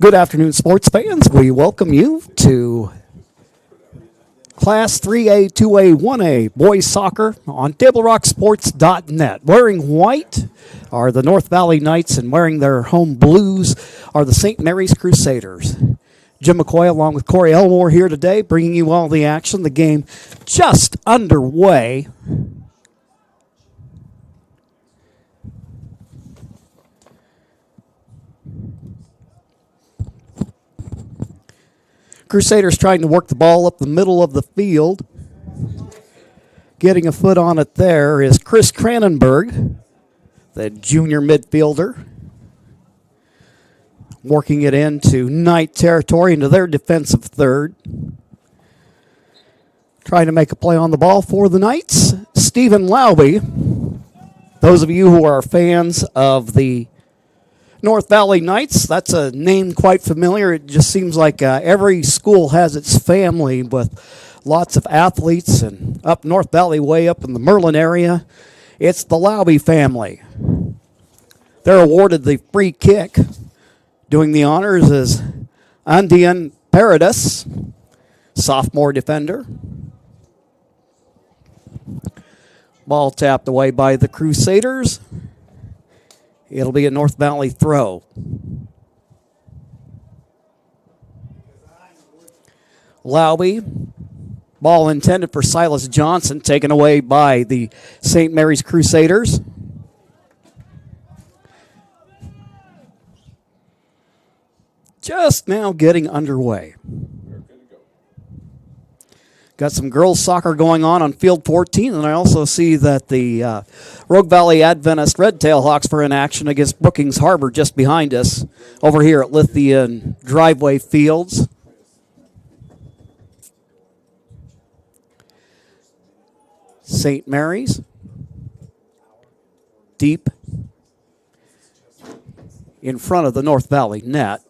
Good afternoon, sports fans. We welcome you to Class 3A, 2A, 1A boys soccer on TableRockSports.net. Wearing white are the North Valley Knights, and wearing their home blues are the St. Mary's Crusaders. Jim McCoy along with Corey Elmore here today, bringing you all the action. The game just underway. Crusaders trying to work the ball up the middle of the field. Getting a foot on it there is Chris Cranenberg, the junior midfielder. Working it into Knight territory, into their defensive third. Trying to make a play on the ball for the Knights, Stephen Lauby. Those of you who are fans of the North Valley Knights, that's a name quite familiar. It just seems like every school has its family with lots of athletes, and up North Valley, way up in the Merlin area, it's the Lauby family. They're awarded the free kick. Doing the honors is Andian Paradis, sophomore defender. Ball tapped away by the Crusaders. It'll be a North Valley throw. Lauby. Ball intended for Silas Johnson, taken away by the St. Mary's Crusaders. Just now getting underway. Got some girls soccer going on field 14, and I also see that the Rogue Valley Adventist Red Tail Hawks were in action against Brookings Harbor just behind us over here at Lithian Driveway Fields. St. Mary's, deep in front of the North Valley net.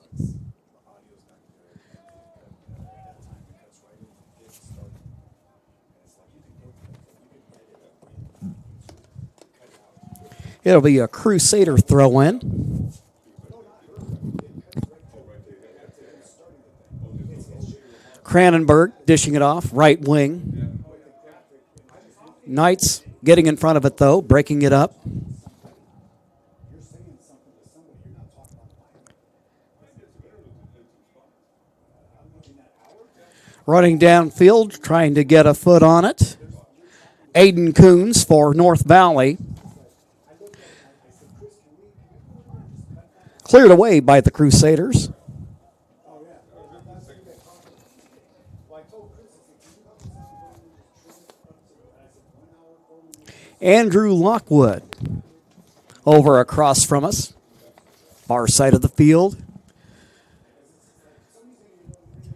It'll be a Crusader throw-in. Cranenberg dishing it off, right wing. Knights getting in front of it, though, breaking it up. Running downfield, trying to get a foot on it. Aiden Coons for North Valley. Cleared away by the Crusaders. Andrew Lockwood over across from us, far side of the field.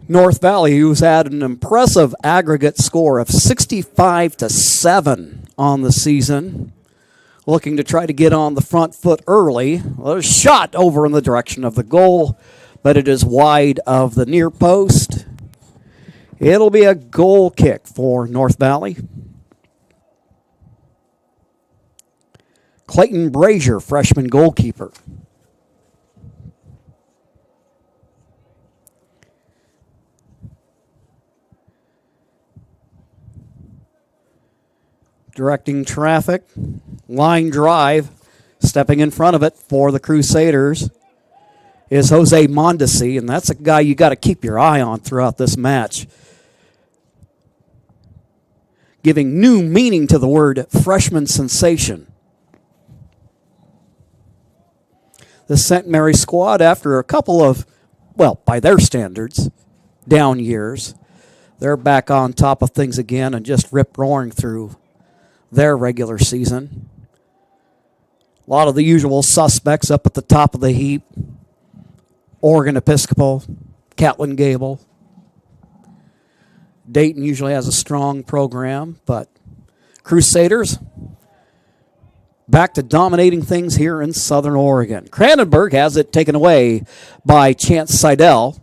North Valley, who's had an impressive aggregate score of 65-7 on the season, looking to try to get on the front foot early. Well, a shot over in the direction of the goal, but it is wide of the near post. It'll be a goal kick for North Valley. Clayton Brazier, freshman goalkeeper. Directing traffic, line drive, stepping in front of it for the Crusaders is Jose Mondesi, and that's a guy you got to keep your eye on throughout this match. Giving new meaning to the word freshman sensation. The St. Mary squad, after a couple of, well, by their standards, down years, they're back on top of things again and just rip-roaring through their regular season. A lot of the usual suspects up at the top of the heap. Oregon Episcopal, Catlin Gable. Dayton usually has a strong program, but Crusaders back to dominating things here in Southern Oregon. Cranenberg has it taken away by Chance Seidel.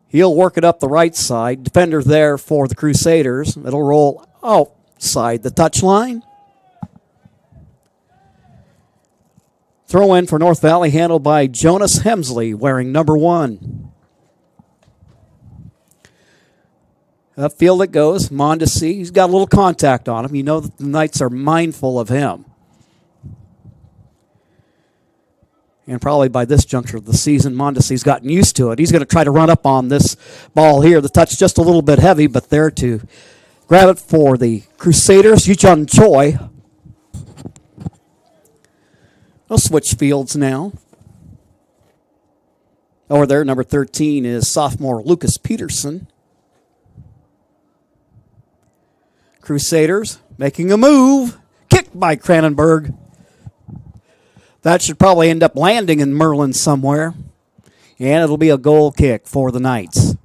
He'll work it up the right side. Defender there for the Crusaders. It'll roll outside the touchline. Throw in for North Valley handled by Jonas Hemsley wearing number 1. Upfield it goes. Mondesi. He's got a little contact on him. You know that the Knights are mindful of him. And probably by this juncture of the season, Mondesi's gotten used to it. He's going to try to run up on this ball here. The touch just a little bit heavy, but there to grab it for the Crusaders, Yuchun Choi. They'll switch fields now. Over there, number 13 is sophomore Lucas Peterson. Crusaders making a move. Kicked by Cranenberg. That should probably end up landing in Merlin somewhere. And it'll be a goal kick for the Knights.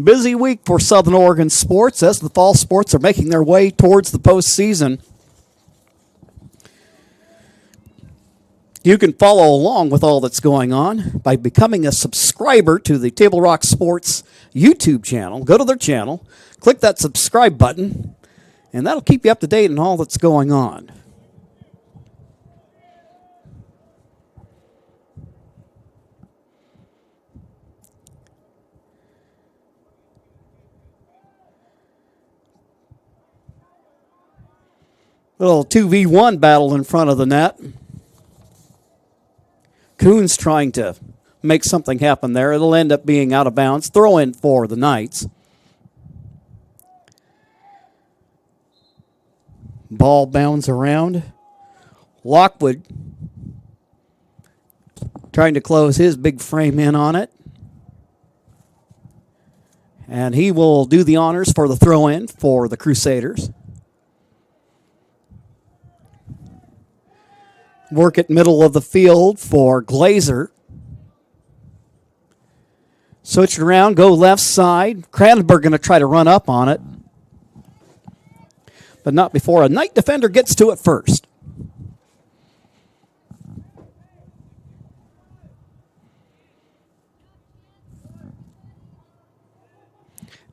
Busy week for Southern Oregon sports as the fall sports are making their way towards the postseason. You can follow along with all that's going on by becoming a subscriber to the Table Rock Sports YouTube channel. Go to their channel, click that subscribe button, and that'll keep you up to date on all that's going on. Little 2v1 battle in front of the net. Coons trying to make something happen there. It'll end up being out of bounds. Throw in for the Knights. Ball bounds around. Lockwood trying to close his big frame in on it. And he will do the honors for the throw in for the Crusaders. Work at middle of the field for Glazer. Switch it around, go left side. Cranenberg going to try to run up on it. But not before a Knight defender gets to it first.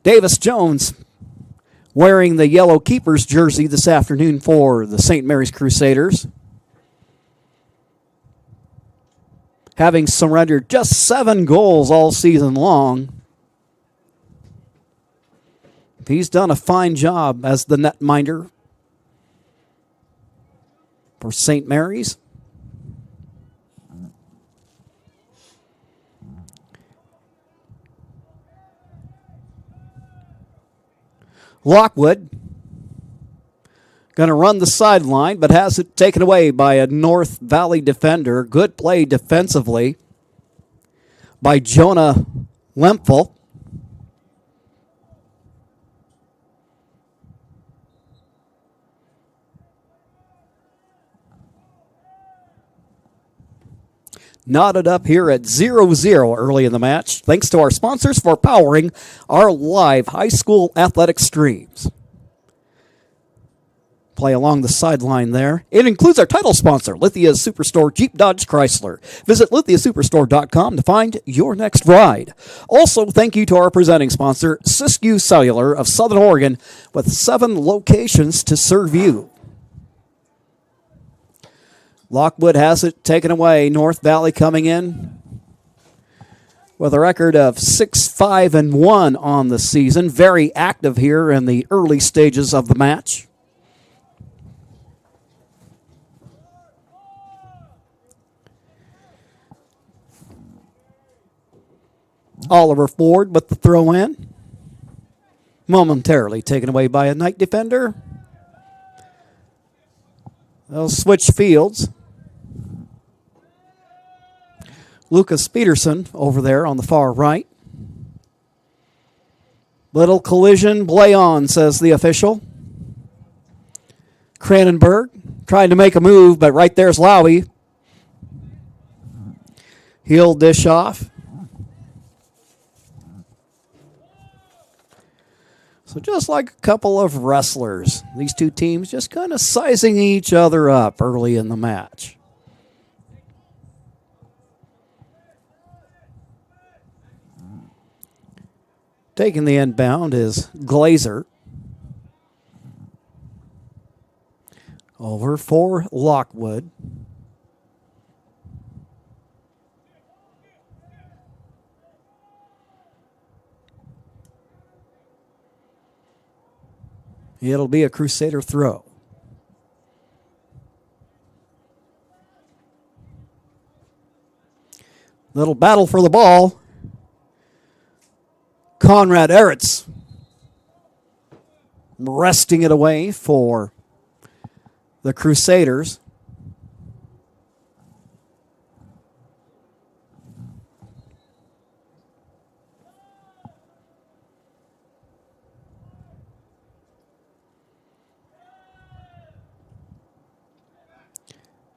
Davis Jones wearing the yellow keeper's jersey this afternoon for the St. Mary's Crusaders. Having surrendered just 7 goals all season long. He's done a fine job as the netminder for St. Mary's. Lockwood going to run the sideline, but has it taken away by a North Valley defender. Good play defensively by Jonah Lempfel. Knotted up here at 0-0 early in the match. Thanks to our sponsors for powering our live high school athletic streams. Play along the sideline there. It includes our title sponsor, Lithia Superstore Jeep Dodge Chrysler. Visit lithiasuperstore.com to find your next ride. Also, thank you to our presenting sponsor, Siskiyou Cellular of Southern Oregon, with 7 locations to serve you. Lockwood has it taken away. North Valley coming in with a record of 6-5-1 on the season. Very active here in the early stages of the match. Oliver Ford with the throw in. Momentarily taken away by a Knight defender. They'll switch fields. Lucas Peterson over there on the far right. Little collision, play on, says the official. Cranenberg trying to make a move, but right there's Lowy. He'll dish off. So just like a couple of wrestlers, these two teams just kind of sizing each other up early in the match. Taking the inbound is Glazer. Over for Lockwood. It'll be a Crusader throw. Little battle for the ball. Conrad Eretz wresting it away for the Crusaders.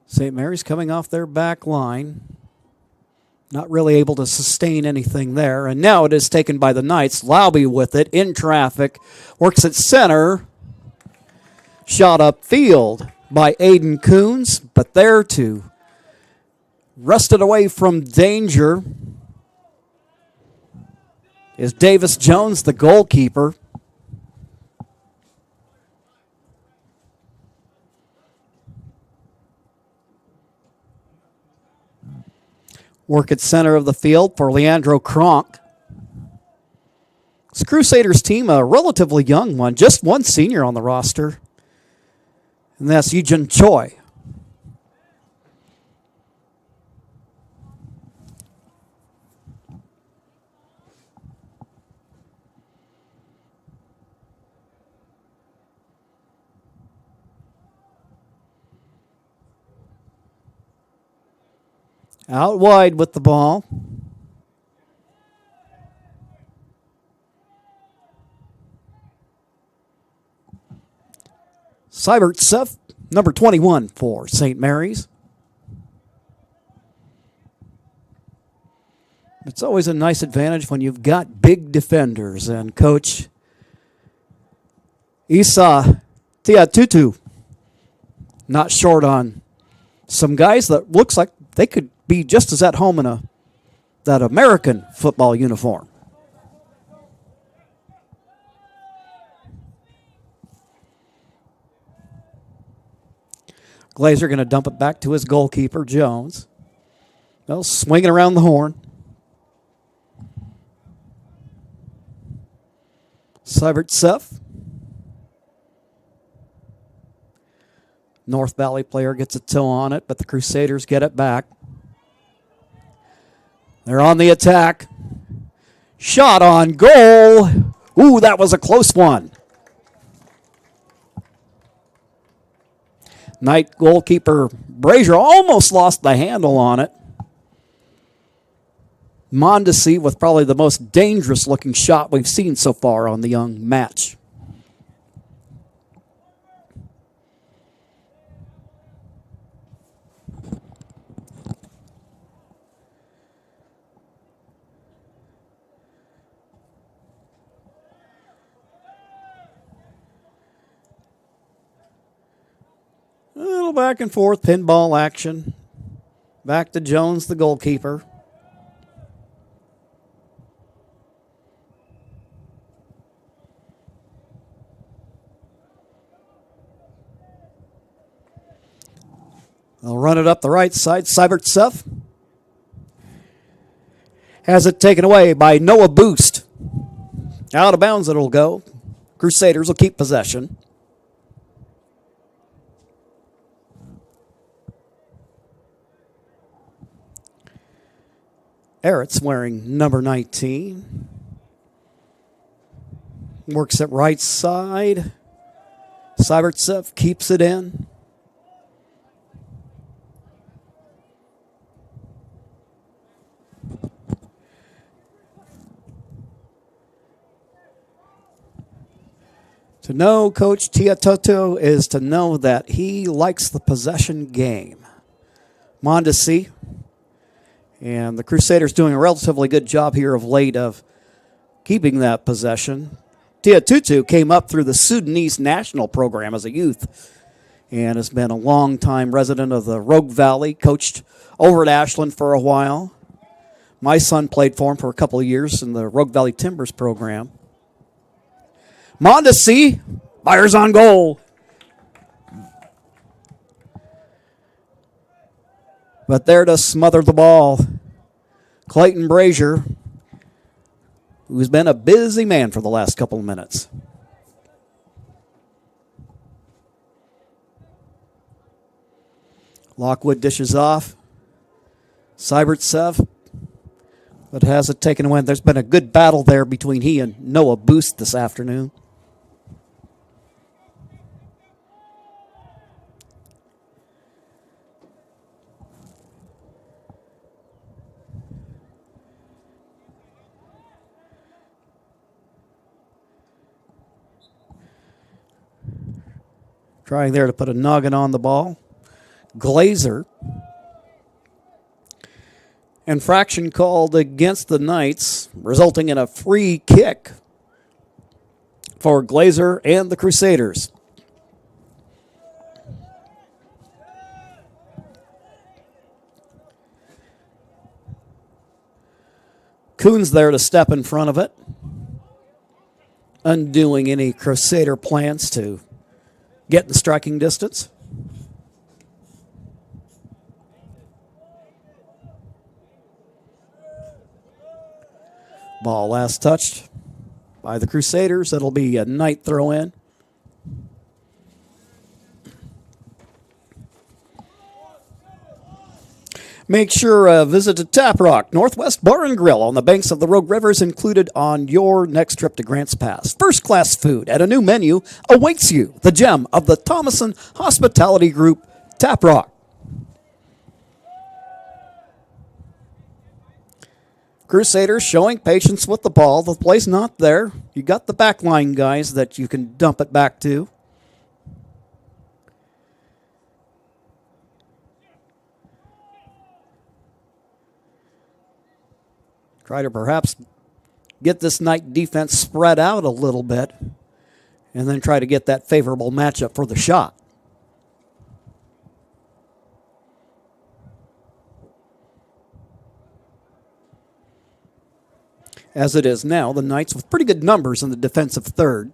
St. Mary's coming off their back line. Not really able to sustain anything there. And now it is taken by the Knights. Lauby with it in traffic. Works at center. Shot upfield by Aiden Coons. But there to wrest it away from danger is Davis Jones, the goalkeeper. Work at center of the field for Leandro Kronk. This Crusaders team, a relatively young one, just one senior on the roster, and that's Eugen Choi. Out wide with the ball. Seibertsev, number 21 for St. Mary's. It's always a nice advantage when you've got big defenders, and Coach Isa Tiatutu not short on some guys that looks like they could be just as at home in that American football uniform. Glazer going to dump it back to his goalkeeper, Jones. Well, swinging around the horn. Seibertsev. North Valley player gets a toe on it, but the Crusaders get it back. They're on the attack. Shot on goal. Ooh, that was a close one. Knight goalkeeper Brazier almost lost the handle on it. Mondesi with probably the most dangerous looking shot we've seen so far on the young match. A little back and forth pinball action. Back to Jones, the goalkeeper. They'll run it up the right side. Seibertsev has it taken away by Noah Boost. Out of bounds it'll go. Crusaders will keep possession. Eretz wearing number 19. Works at right side. Seibertsev keeps it in. To know Coach Tiatutu is to know that he likes the possession game. Mondesi. And the Crusaders doing a relatively good job here of late of keeping that possession. Tiatutu came up through the Sudanese national program as a youth and has been a long-time resident of the Rogue Valley, coached over at Ashland for a while. My son played for him for a couple of years in the Rogue Valley Timbers program. Mondesi fires on goal. But there to smother the ball, Clayton Brazier, who's been a busy man for the last couple of minutes. Lockwood dishes off. Sybertsev, but has it taken away. There's been a good battle there between he and Noah Boost this afternoon. Trying there to put a noggin on the ball. Glazer. Infraction called against the Knights, resulting in a free kick for Glazer and the Crusaders. Coons there to step in front of it, undoing any Crusader plans to get in striking distance. Ball last touched by the Crusaders. It'll be a Knight throw in. Make sure visit Tap Rock, Northwest Bar and Grill on the banks of the Rogue River is included on your next trip to Grants Pass. First-class food and a new menu awaits you. The gem of the Thomason Hospitality Group, Tap Rock. Crusaders showing patience with the ball. The play's not there. You got the backline guys that you can dump it back to. Try to perhaps get this Knight defense spread out a little bit and then try to get that favorable matchup for the shot. As it is now, the Knights with pretty good numbers in the defensive third.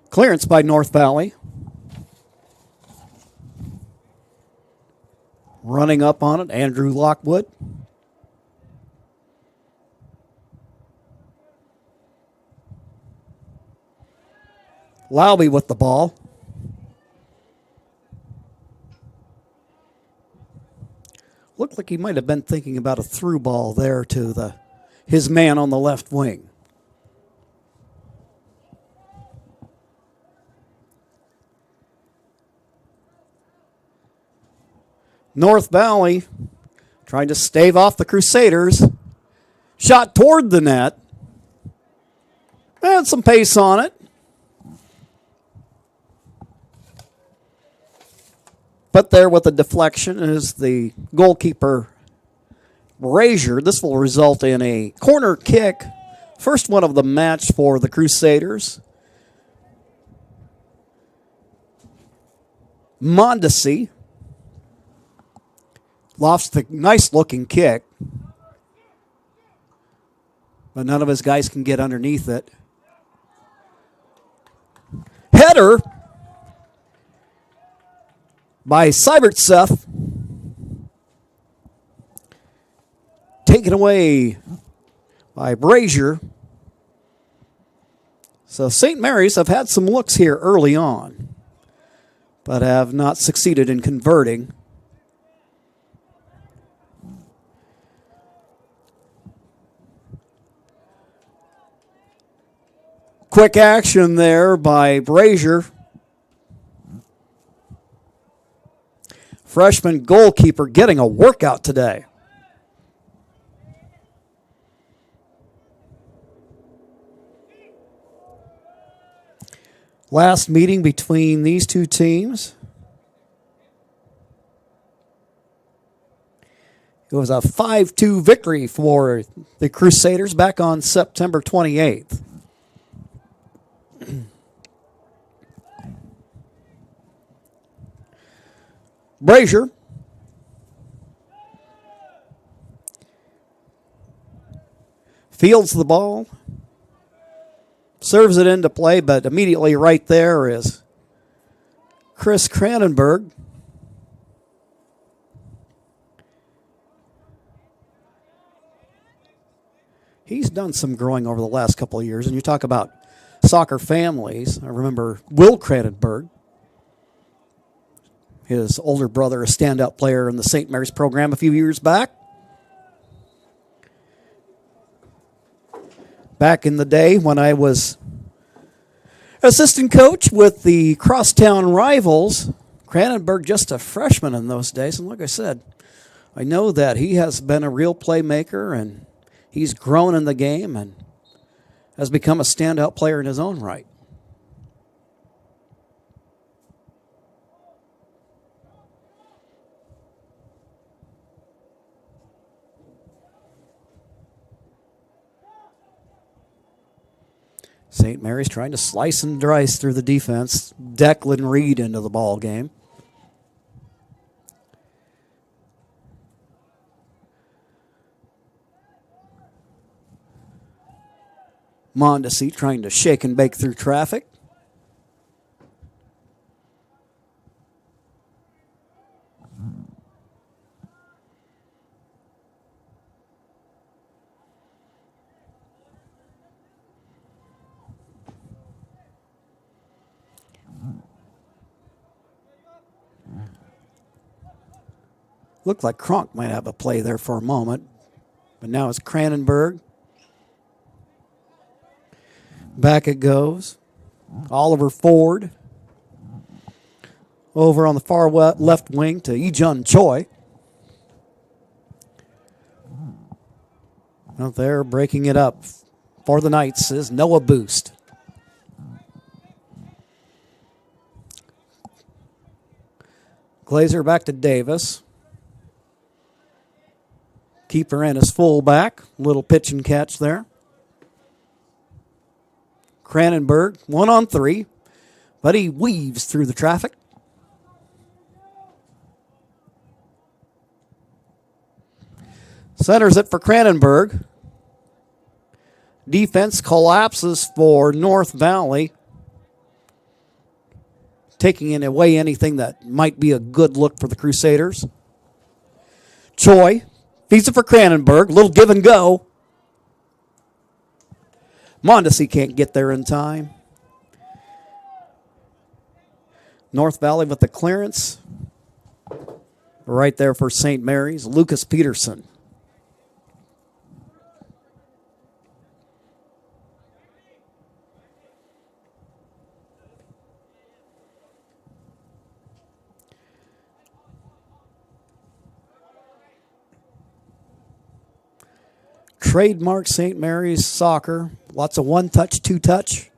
Clearance by North Valley. Running up on it, Andrew Lockwood. Lowby with the ball. Looked like he might have been thinking about a through ball there to his man on the left wing. North Valley trying to stave off the Crusaders. Shot toward the net. Had some pace on it. But there with the deflection is the goalkeeper, Brazier. This will result in a corner kick. First one of the match for the Crusaders. Mondesi lofts the nice-looking kick, but none of his guys can get underneath it. Header by Sybertsev. Taken away by Brazier. So St. Mary's have had some looks here early on, but have not succeeded in converting. Quick action there by Brazier. Freshman goalkeeper getting a workout today. Last meeting between these two teams. It was a 5-2 victory for the Crusaders back on September 28th. Brazier. Fields the ball. Serves it into play, but immediately right there is Chris Cranenberg. He's done some growing over the last couple of years. And you talk about soccer families. I remember Will Cranenberg. His older brother, a standout player in the St. Mary's program a few years back. Back in the day when I was assistant coach with the Crosstown Rivals, Cranenberg just a freshman in those days. And like I said, I know that he has been a real playmaker and he's grown in the game and has become a standout player in his own right. St. Mary's trying to slice and dice through the defense. Declan Reed into the ball game. Mondesi trying to shake and bake through traffic. Looked like Kronk might have a play there for a moment, but now it's Cranenberg. Back it goes. Oliver Ford. Over on the far left wing to Ejun Choi. Out there breaking it up for the Knights is Noah Boost. Glazer back to Davis. Keeper in his fullback. Little pitch and catch there. Cranenberg, 1-on-3, but he weaves through the traffic. Centers it for Cranenberg. Defense collapses for North Valley, taking away anything that might be a good look for the Crusaders. Choi feeds it for Cranenberg. Little give and go. Mondesi can't get there in time. North Valley with the clearance. Right there for St. Mary's. Lucas Peterson. Trademark St. Mary's soccer. Lots of one-touch, two-touch.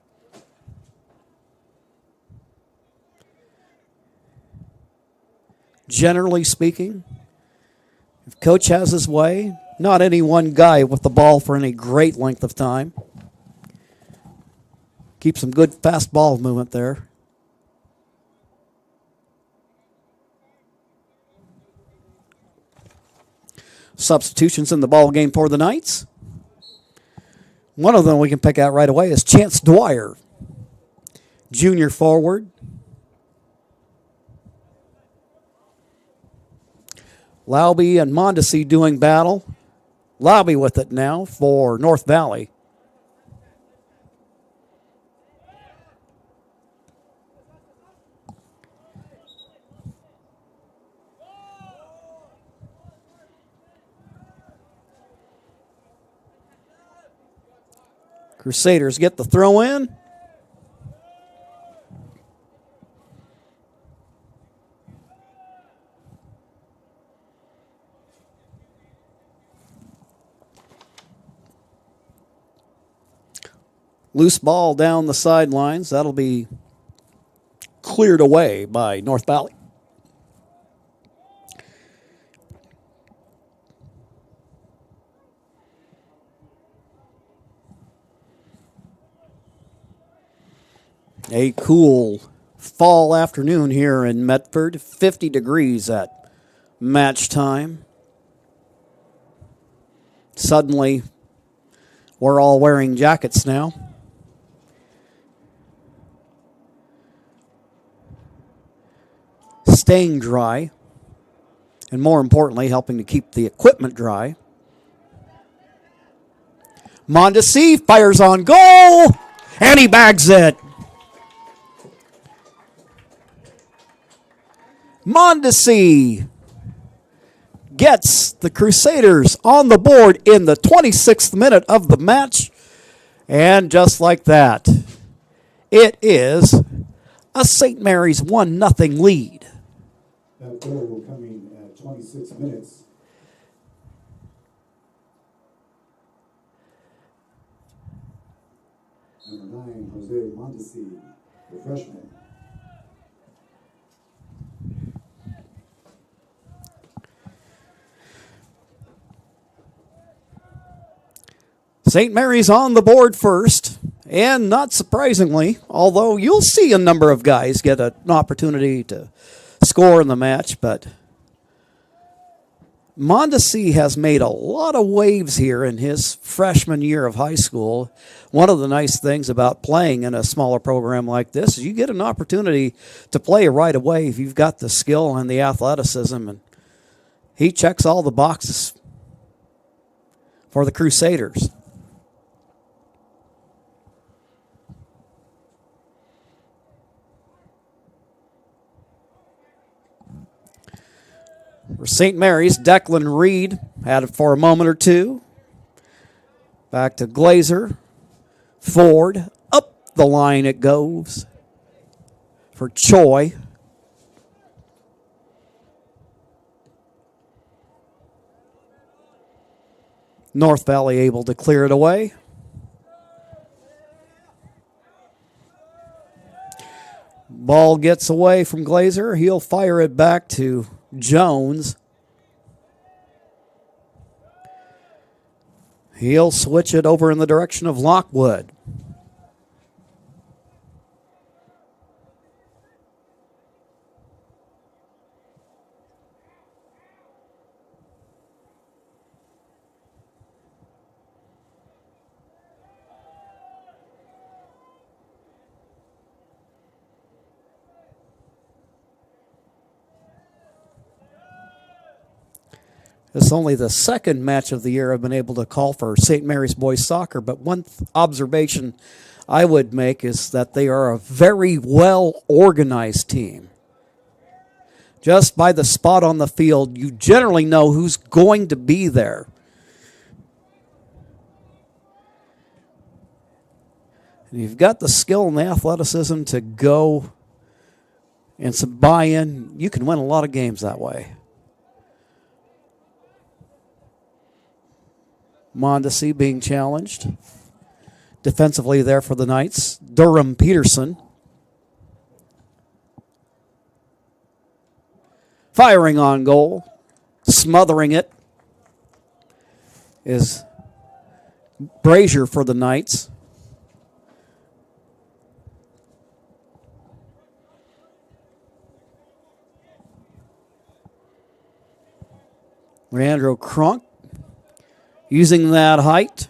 Generally speaking, if coach has his way, not any one guy with the ball for any great length of time. Keep some good fast ball movement there. Substitutions in the ball game for the Knights. One of them we can pick out right away is Chance Dwyer, junior forward. Laube and Mondesi doing battle. Laube with it now for North Valley. Crusaders get the throw in. Loose ball down the sidelines. That'll be cleared away by North Valley. A cool fall afternoon here in Medford. 50 degrees at match time. Suddenly, we're all wearing jackets now. Staying dry, and more importantly, helping to keep the equipment dry. Mondesi fires on goal, and he bags it. Mondesi gets the Crusaders on the board in the 26th minute of the match. And just like that, it is a St. Mary's 1-0 lead. That goal will come in at 26 minutes. Number 9, Jose Mondesi, the freshman. St. Mary's on the board first, and not surprisingly, although you'll see a number of guys get an opportunity to score in the match, but Mondesi has made a lot of waves here in his freshman year of high school. One of the nice things about playing in a smaller program like this is you get an opportunity to play right away if you've got the skill and the athleticism, and he checks all the boxes for the Crusaders. For St. Mary's, Declan Reed had it for a moment or two. Back to Glazer. Ford. Up the line it goes for Choi. North Valley able to clear it away. Ball gets away from Glazer. He'll fire it back to Jones. He'll switch it over in the direction of Lockwood. It's only the second match of the year I've been able to call for St. Mary's boys soccer, but one observation I would make is that they are a very well-organized team. Just by the spot on the field, you generally know who's going to be there. And you've got the skill and the athleticism to go and some buy-in. You can win a lot of games that way. Mondesi being challenged. Defensively there for the Knights. Durham Peterson. Firing on goal. Smothering it is Brazier for the Knights. Leandro Cronk using that height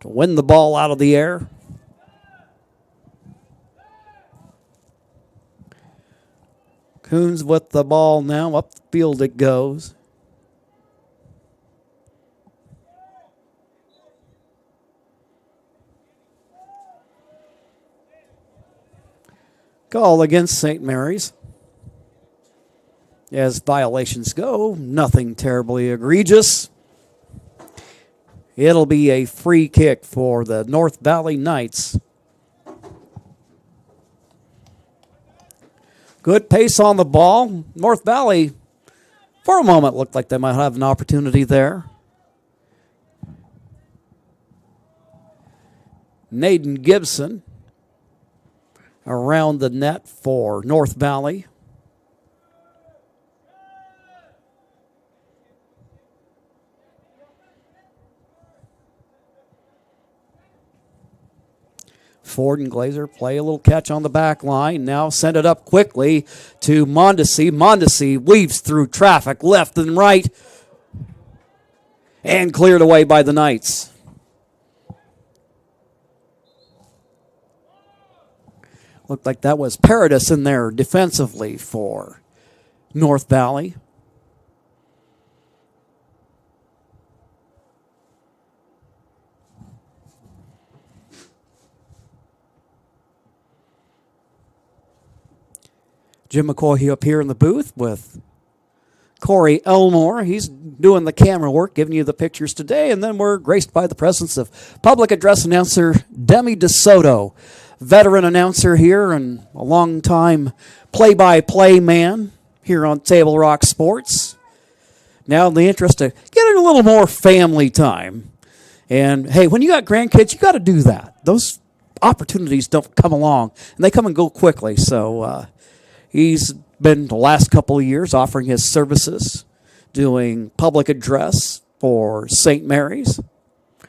to win the ball out of the air. Coons with the ball now. Up the field it goes. Call against St. Mary's. As violations go, nothing terribly egregious. It'll be a free kick for the North Valley Knights. Good pace on the ball. North Valley, for a moment, looked like they might have an opportunity there. Naden Gibson around the net for North Valley. Ford and Glazer play a little catch on the back line. Now send it up quickly to Mondesi. Mondesi weaves through traffic left and right and cleared away by the Knights. Looked like that was Paradis in there defensively for North Valley. Jim McCoy up here in the booth with Corey Elmore. He's doing the camera work, giving you the pictures today. And then we're graced by the presence of public address announcer Demi DeSoto, veteran announcer here and a long-time play-by-play man here on Table Rock Sports. Now in the interest of getting a little more family time. And, hey, when you got grandkids, you got to do that. Those opportunities don't come along, and they come and go quickly. So he's been the last couple of years offering his services, doing public address for St. Mary's.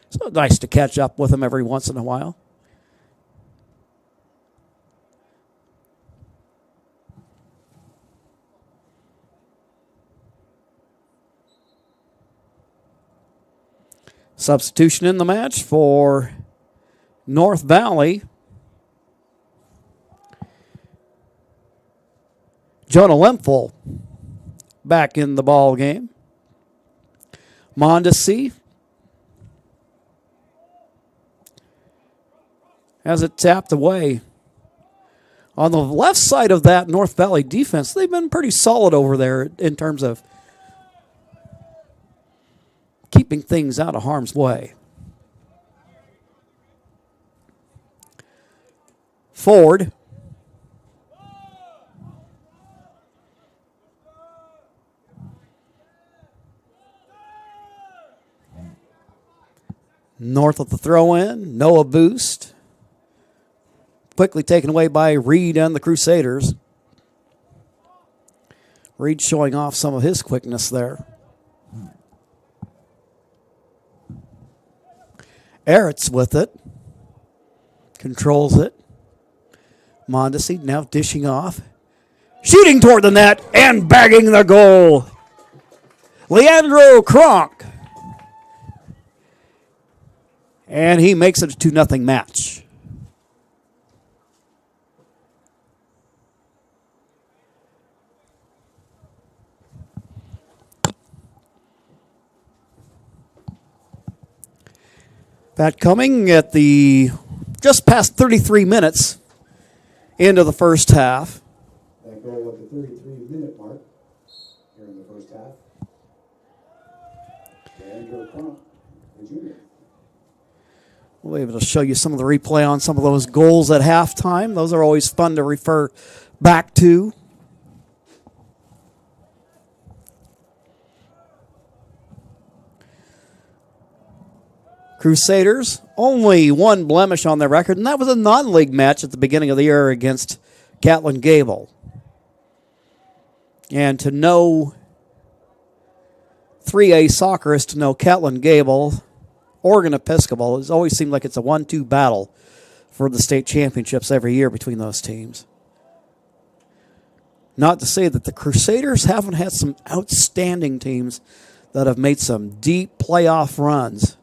So nice to catch up with him every once in a while. Substitution in the match for North Valley. Jonah Lempfel back in the ball game. Mondesi has it tapped away. On the left side of that North Valley defense, they've been pretty solid over there in terms of keeping things out of harm's way. Ford. North of the throw-in, Noah Boost. Quickly taken away by Reed and the Crusaders. Reed showing off some of his quickness there. Eretz with it. Controls it. Mondesi now dishing off. Shooting toward the net and bagging the goal. Leandro Kronk. And he makes it a 2-0 match. That coming at the just past 33 minutes into the first half. That goal at the 33-minute mark here in the first half. Andrew Crump, the junior. We'll be able to show you some of the replay on some of those goals at halftime. Those are always fun to refer back to. Crusaders, only one blemish on their record, and that was a non-league match at the beginning of the year against Catlin Gable. And to know 3A soccer is to know Catlin Gable. Oregon Episcopal has always seemed like it's a 1-2 battle for the state championships every year between those teams. Not to say that the Crusaders haven't had some outstanding teams that have made some deep playoff runs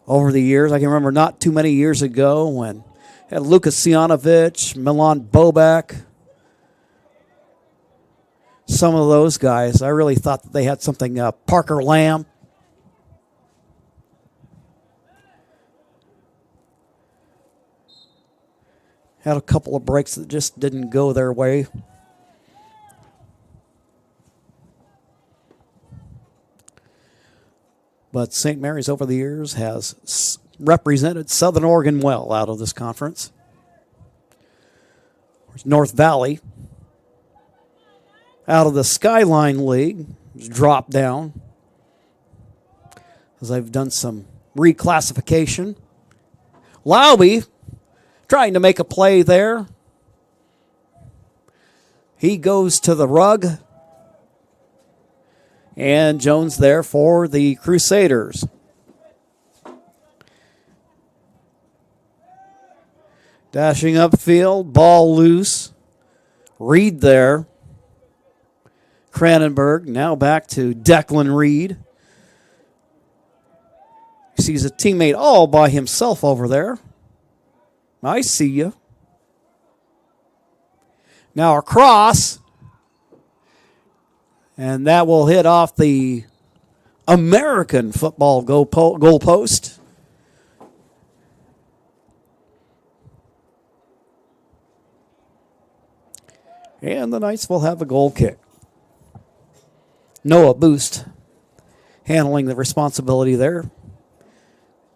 over the years. I can remember not too many years ago when had Lucas Sianovich, Milan Bobek, some of those guys. I really thought that they had something, Parker Lamb. Had a couple of breaks that just didn't go their way. But St. Mary's over the years has represented Southern Oregon well out of this conference. North Valley out of the Skyline League has dropped down as they've done some reclassification. Lowby trying to make a play there. He goes to the rug. And Jones there for the Crusaders. Dashing upfield, ball loose. Reed there. Cranenberg now back to Declan Reed. Sees a teammate all by himself over there. I see you. Now a cross. And that will hit off the American football goal post. And the Knights will have a goal kick. Noah Boost handling the responsibility there.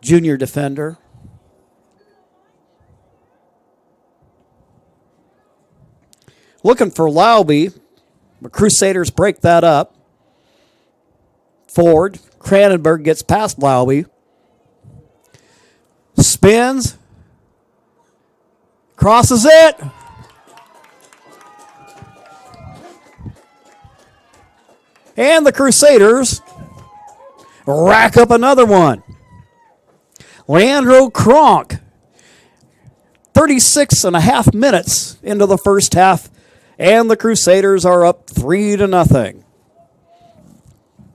Junior defender. Looking for Lauby. The Crusaders break that up. Forward. Cranenberg gets past Lauby. Spins. Crosses it. And the Crusaders rack up another one. Leandro Kronk. 36.5 minutes into the first half. And the Crusaders are up 3-0.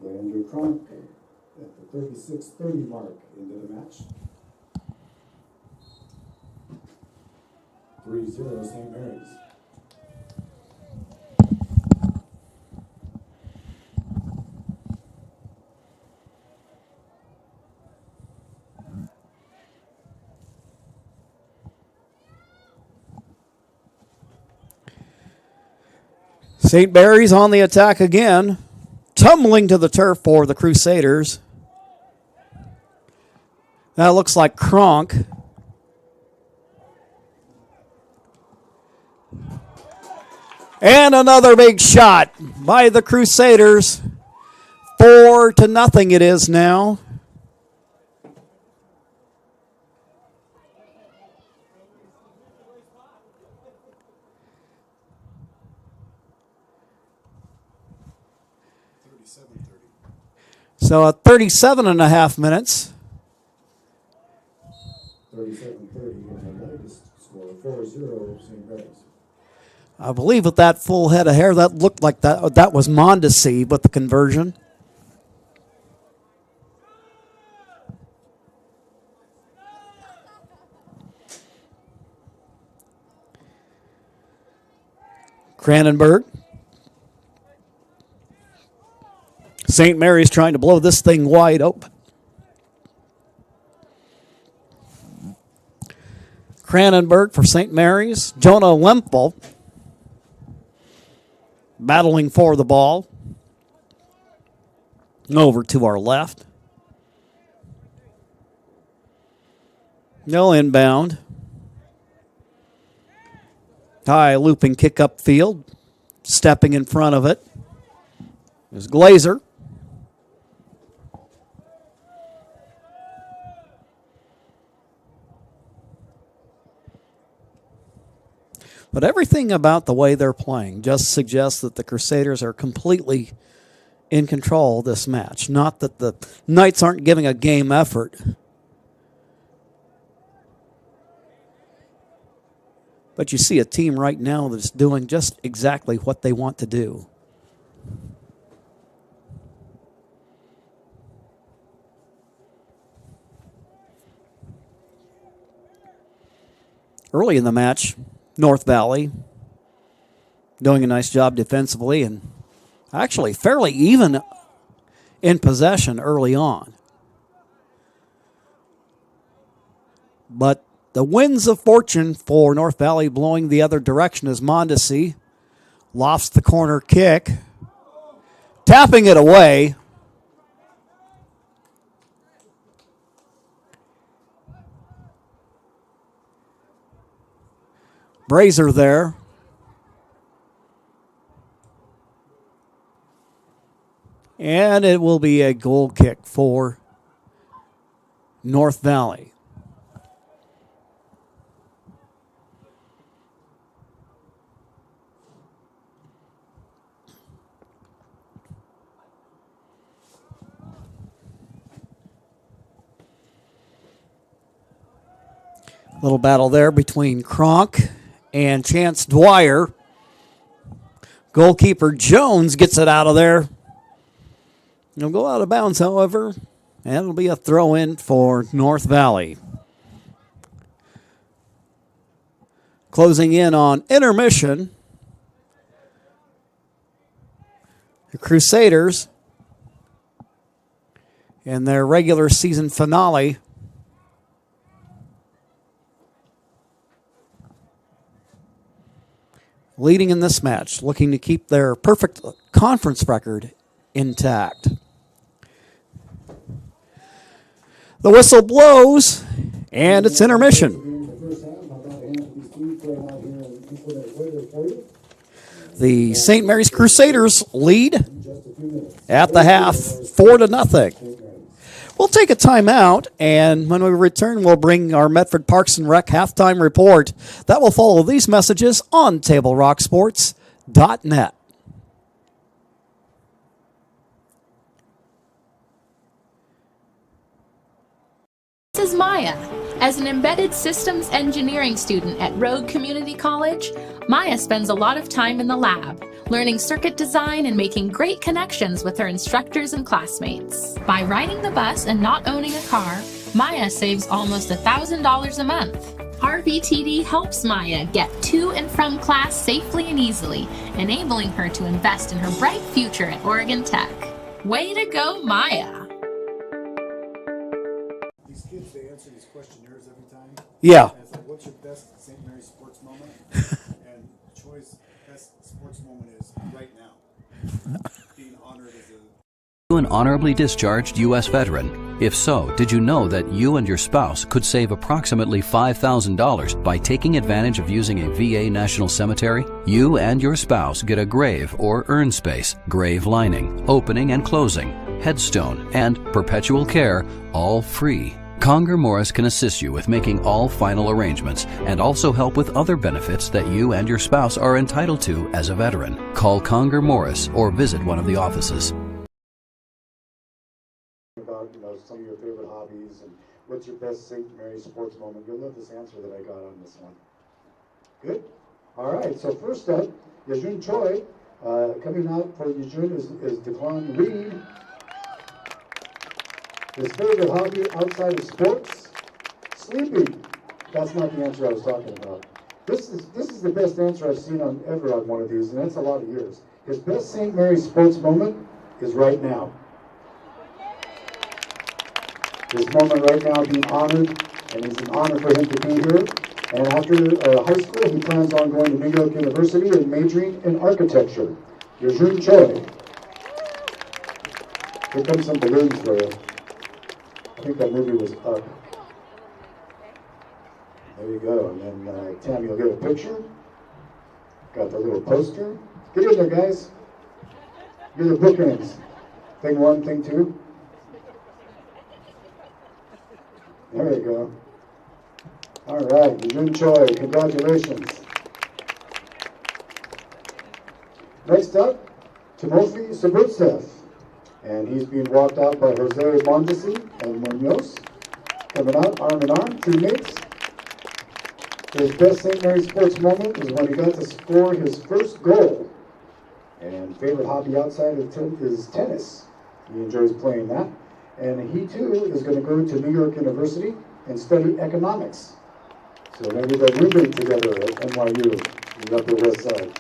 Leandro Kronk at the 36:30 mark into the match. 3-0 St. Mary's. St. Mary's on the attack again. Tumbling to the turf for the Crusaders. That looks like Kronk. And another big shot by the Crusaders. 4-0 it is now. So at 37.5 minutes. 37:30 and the latest score 4-0 St. Mary's. I believe with that full head of hair, that looked like that was Mondesi with the conversion. Cranenberg. St. Mary's trying to blow this thing wide open. Cranenberg for St. Mary's. Jonah Lempel battling for the ball. Over to our left. No inbound. High looping kick upfield. Stepping in front of it is Glazer. But everything about the way they're playing just suggests that the Crusaders are completely in control of this match. Not that the Knights aren't giving a game effort. But you see a team right now that's doing just exactly what they want to do. Early in the match, North Valley doing a nice job defensively and actually fairly even in possession early on. But the winds of fortune for North Valley blowing the other direction as Mondesi lofts the corner kick, tapping it away. Brazier there. And it will be a goal kick for North Valley. Little battle there between Kronk and Chance Dwyer. Goalkeeper Jones gets it out of there. It'll go out of bounds, however, and it'll be a throw-in for North Valley. Closing in on intermission, the Crusaders in their regular season finale leading in this match, looking to keep their perfect conference record intact. The whistle blows, and it's intermission. The St. Mary's Crusaders lead at the half, 4-0. We'll take a timeout, and when we return, we'll bring our Medford Parks and Rec halftime report. That will follow these messages on TableRockSports.net. This is Maya. As an embedded systems engineering student at Rogue Community College, Maya spends a lot of time in the lab, learning circuit design and making great connections with her instructors and classmates. By riding the bus and not owning a car, Maya saves almost $1,000 a month. RVTD helps Maya get to and from class safely and easily, enabling her to invest in her bright future at Oregon Tech. Way to go, Maya! These kids, they answer these questionnaires every time. Yeah. And it's like, what's your best St. Mary's sports moment? And Troy's best sports moment is right now. Being honored as You an honorably discharged U.S. veteran? If so, did you know that you and your spouse could save approximately $5,000 by taking advantage of using a VA National Cemetery? You and your spouse get a grave or urn space, grave lining, opening and closing, headstone, and perpetual care, all free. Conger Morris can assist you with making all final arrangements and also help with other benefits that you and your spouse are entitled to as a veteran. Call Conger Morris or visit one of the offices. about, some of your favorite hobbies and what's your best St. Mary's sports moment. You'll love this answer that I got on this one. Good? All right, so first up, Yejun Choi. Coming out for Yejun is Declan Reed. His favorite hobby outside of sports? Sleeping. That's not the answer I was talking about. This is the best answer I've seen ever on one of these, and that's a lot of years. His best St. Mary's sports moment is right now. This moment right now being honored, and it's an honor for him to be here. And after high school, he plans on going to New York University and majoring in architecture. Yejun Choi. Here comes some balloons for you. I think that movie was Up. There you go. And then Tammy will get a picture. Got the little poster. Get in there, guys. You're the bookends. Thing one, thing two. There you go. All right, Yejun Choi, congratulations. Next up, Timothy Saburtsev. And he's being walked out by Jose Mondesi and Munoz. Coming out arm in arm, teammates. His best St. Mary's sports moment is when he got to score his first goal. And favorite hobby outside of is tennis. He enjoys playing that. And he too is going to go to New York University and study economics. So maybe they'll roommate together at NYU, the Upper West Side.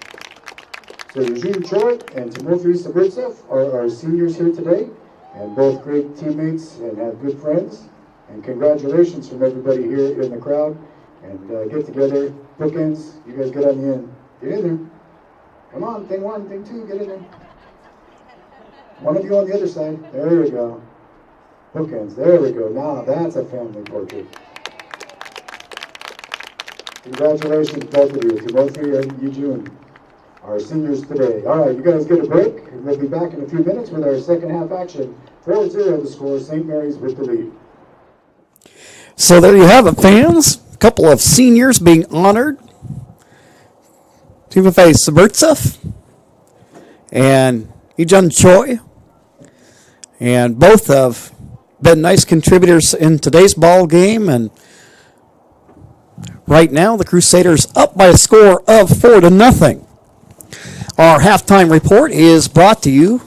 So Yejun Choi and Timothy Saburtsev are our seniors here today, and both great teammates and have good friends. And congratulations from everybody here in the crowd. And get together, bookends, you guys get on the end. Get in there. Come on, thing one, thing two, get in there. One of you on the other side. There we go. Bookends, there we go. Now that's a family portrait. Congratulations, both of you, Timothy and Yejun, our seniors today. All right, you guys get a break. We'll be back in a few minutes with our second half action. 4-0 the score, St. Mary's with the lead. So there you have it, fans. A couple of seniors being honored. Timothy Saburtsev and Yejun Choi. And both have been nice contributors in today's ball game, and Right now, the Crusaders up by a score of 4-0. Our halftime report is brought to you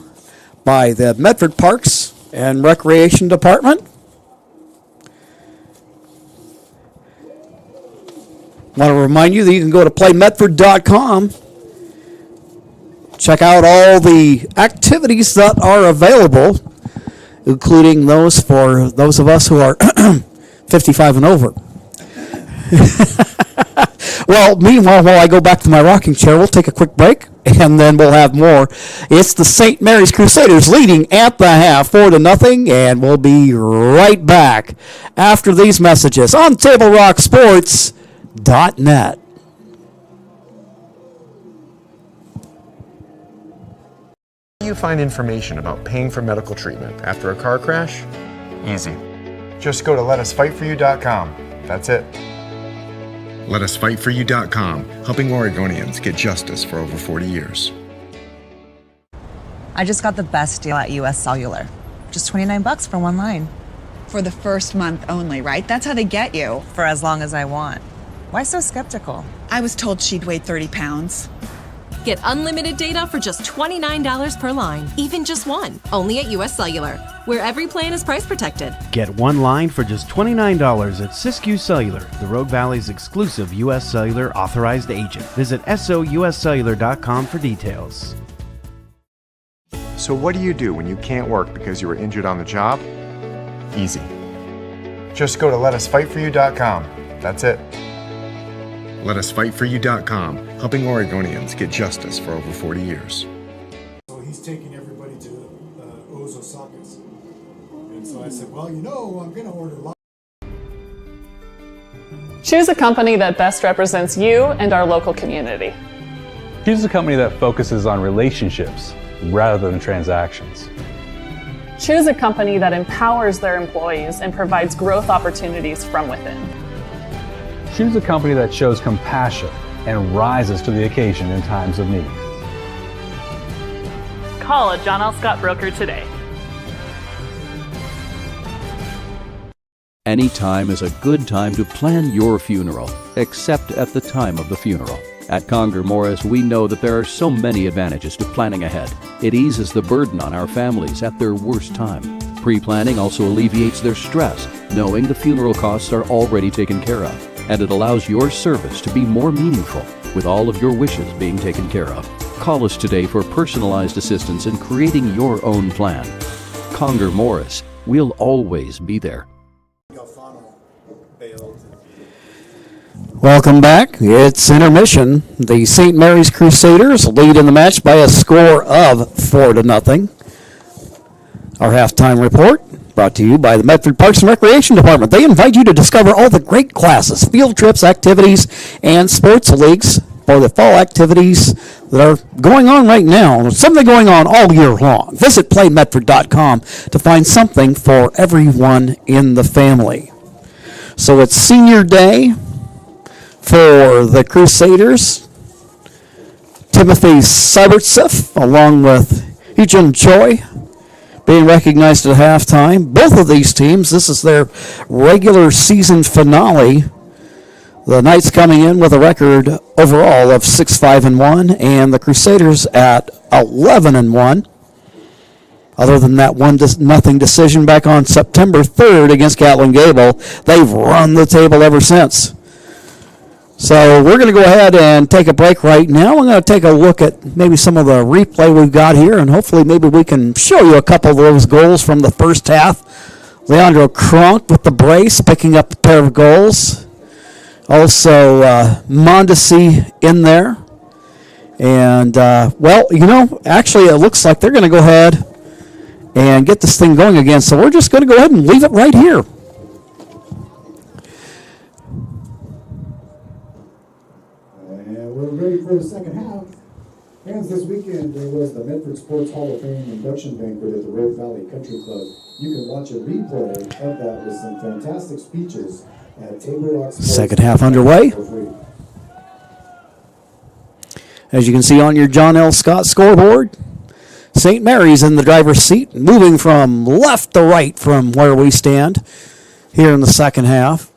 by the Medford Parks and Recreation Department. Want to remind you that you can go to playmedford.com. Check out all the activities that are available, including those for those of us who are 55 and over. Well, meanwhile, while I go back to my rocking chair, we'll take a quick break, and then we'll have more. It's the St. Mary's Crusaders leading at the half, 4-0, and we'll be right back after these messages on TableRockSports.net. You find information about paying for medical treatment after a car crash? Easy. Just go to letusfightforyou.com. That's it. Letusfightforyou.com, helping Oregonians get justice for over 40 years. I just got the best deal at US Cellular. Just $29 for one line. For the first month only, right? That's how they get you. For as long as I want. Why so skeptical? I was told she'd weigh 30 pounds. Get unlimited data for just $29 per line, even just one, only at US Cellular, where every plan is price protected. Get one line for just $29 at Siskiyou Cellular, the Rogue Valley's exclusive US Cellular authorized agent. Visit souscellular.com for details. So what do you do when you can't work because you were injured on the job? Easy. Just go to letusfightforyou.com. That's it. Letusfightforyou.com, helping Oregonians get justice for over 40 years. So he's taking everybody to Ozosakas. And so I said, well, I'm going to order lots. Choose a company that best represents you and our local community. Choose a company that focuses on relationships rather than transactions. Choose a company that empowers their employees and provides growth opportunities from within. Choose a company that shows compassion and rises to the occasion in times of need. Call a John L. Scott broker today. Any time is a good time to plan your funeral, except at the time of the funeral. At Conger Morris, we know that there are so many advantages to planning ahead. It eases the burden on our families at their worst time. Pre-planning also alleviates their stress, knowing the funeral costs are already taken care of. And it allows your service to be more meaningful, with all of your wishes being taken care of. Call us today for personalized assistance in creating your own plan. Conger Morris, we'll always be there. Welcome back. It's intermission. The St. Mary's Crusaders lead in the match by a score of 4-0. Our halftime report brought to you by the Medford Parks and Recreation Department. They invite you to discover all the great classes, field trips, activities, and sports leagues for the fall activities that are going on right now. There's something going on all year long. Visit playmedford.com to find something for everyone in the family. So it's senior day for the Crusaders. Timothy Sybertsef, along with Eugene Choi, being recognized at halftime. Both of these teams, this is their regular season finale. The Knights coming in with a record overall of 6-5-1, and the Crusaders at 11-1. Other than that 1-0 decision back on September 3rd against Gatlin Gable, they've run the table ever since. So we're going to go ahead and take a break right now. We're going to take a look at maybe some of the replay we've got here, and hopefully maybe we can show you a couple of those goals from the first half. Leandro Kronk with the brace, picking up a pair of goals. Also, Mondesi in there. And, actually it looks like they're going to go ahead and get this thing going again. So we're just going to go ahead and leave it right here. We're ready for the second half. Fans, this weekend there was the Medford Sports Hall of Fame induction banquet at the Rogue Valley Country Club. You can watch a replay of that with some fantastic speeches at TableRock Sports. Second half underway. As you can see on your John L. Scott scoreboard, St. Mary's in the driver's seat, moving from left to right from where we stand here in the second half.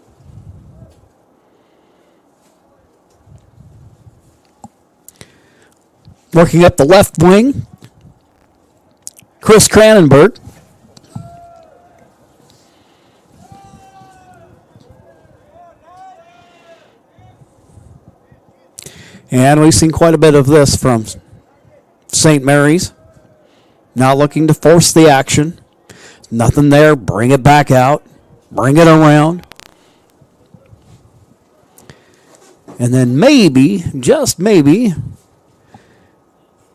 Working up the left wing, Chris Cranenberg. And we've seen quite a bit of this from St. Mary's. Now looking to force the action. Nothing there. Bring it back out. Bring it around. And then maybe, just maybe,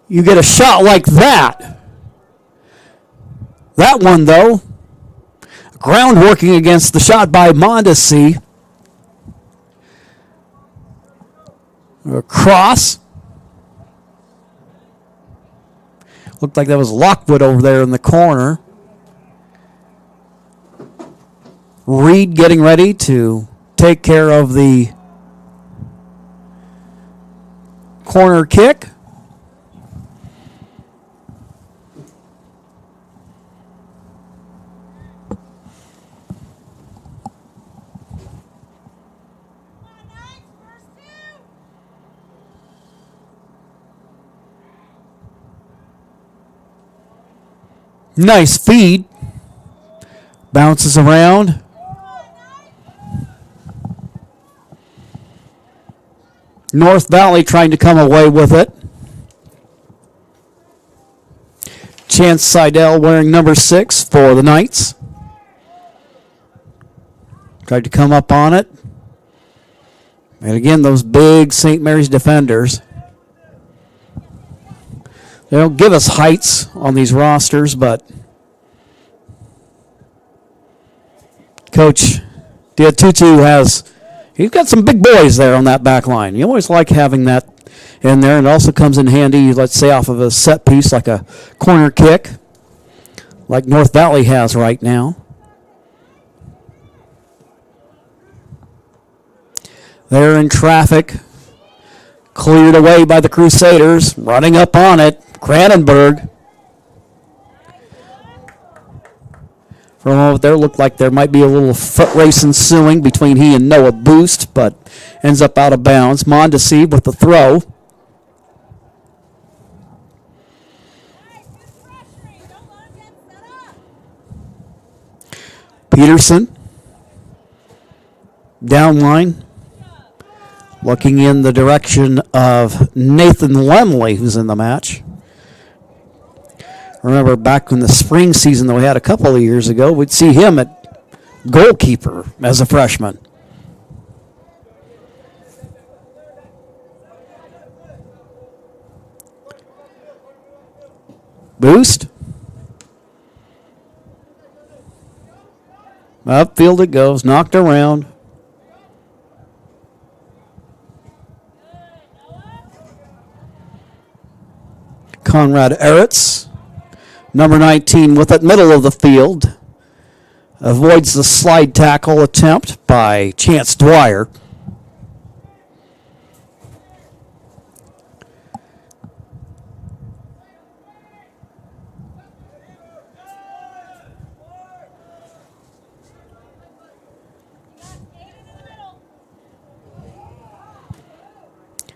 you get a shot like that. That one, though, ground working against the shot by Mondesi. A cross. Looked like that was Lockwood over there in the corner. Reed getting ready to take care of the corner kick. Nice feed. Bounces around. North Valley trying to come away with it. Chance Seidel wearing number 6 for the Knights. Tried to come up on it. And again, those big St. Mary's defenders. They don't give us heights on these rosters, but Coach Diatutu he's got some big boys there on that back line. You always like having that in there, and it also comes in handy, let's say, off of a set piece like a corner kick, like North Valley has right now. They're in traffic, cleared away by the Crusaders, running up on it. Cranenberg. For a moment there, looked like there might be a little foot race ensuing between he and Noah Boost, but ends up out of bounds. Mondesi with the throw. Peterson. Down line. Looking in the direction of Nathan Lemley, who's in the match. Remember back in the spring season that we had a couple of years ago, we'd see him at goalkeeper as a freshman. Boost. Upfield it goes, knocked around. Conrad Eretz. Number 19 with it, middle of the field. Avoids the slide tackle attempt by Chance Dwyer.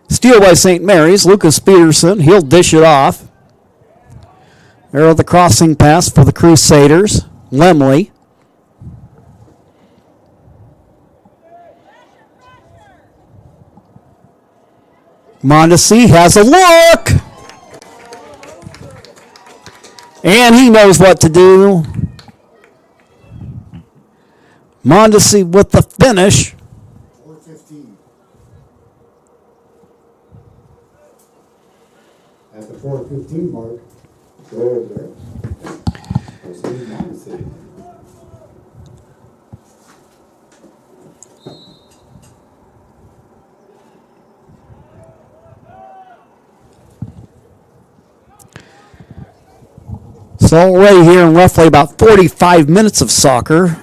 Steal by St. Mary's. Lucas Peterson, he'll dish it off. There are the crossing pass for the Crusaders. Lemley. Mondesi has a look. And he knows what to do. Mondesi with the finish. 4:15. At the 4:15 mark, goal there. So already here in roughly about 45 minutes of soccer,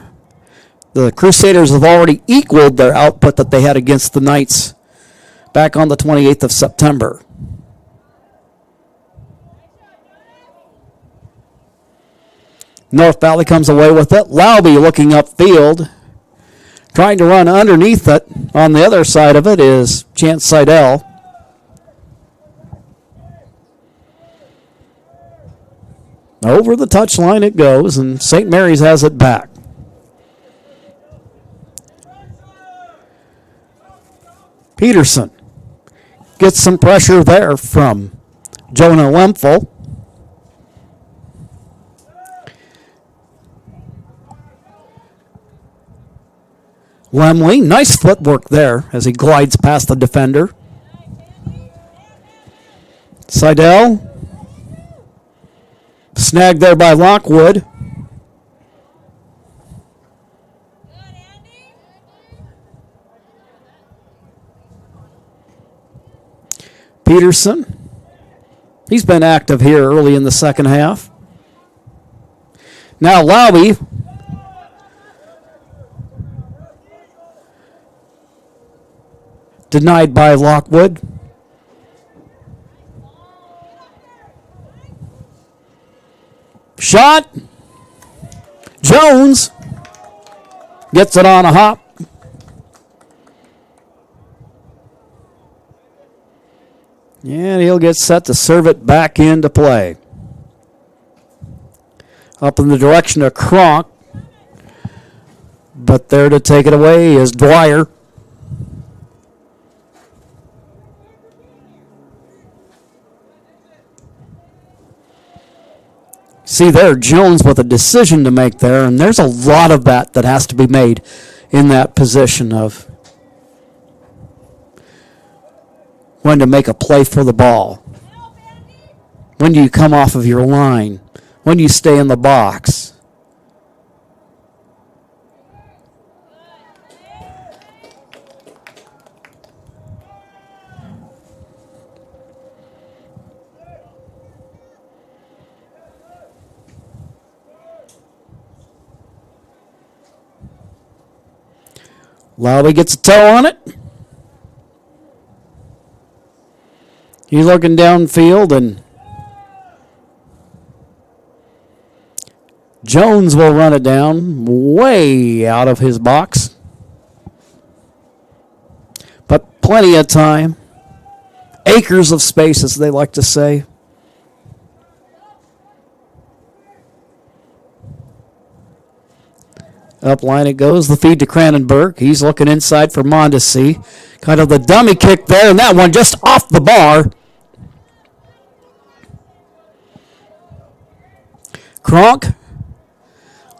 the Crusaders have already equaled their output that they had against the Knights back on the 28th of September. North Valley comes away with it. Lauby looking upfield. Trying to run underneath it. On the other side of it is Chance Seidel. Over the touchline it goes, and St. Mary's has it back. Peterson gets some pressure there from Jonah Lemfel. Lemley, nice footwork there as he glides past the defender. Seidel, snagged there by Lockwood. Peterson, he's been active here early in the second half. Now Lowry. Denied by Lockwood. Shot. Jones gets it on a hop. And he'll get set to serve it back into play. Up in the direction of Kronk. But there to take it away is Dwyer. See there, Jones with a decision to make there, and there's a lot of that has to be made in that position of when to make a play for the ball. When do you come off of your line? When do you stay in the box? Lowry gets a toe on it. He's looking downfield, and Jones will run it down way out of his box. But plenty of time. Acres of space, as they like to say. Up line it goes. The feed to Cranenberg. He's looking inside for Mondesi. Kind of the dummy kick there, and that one just off the bar. Kronk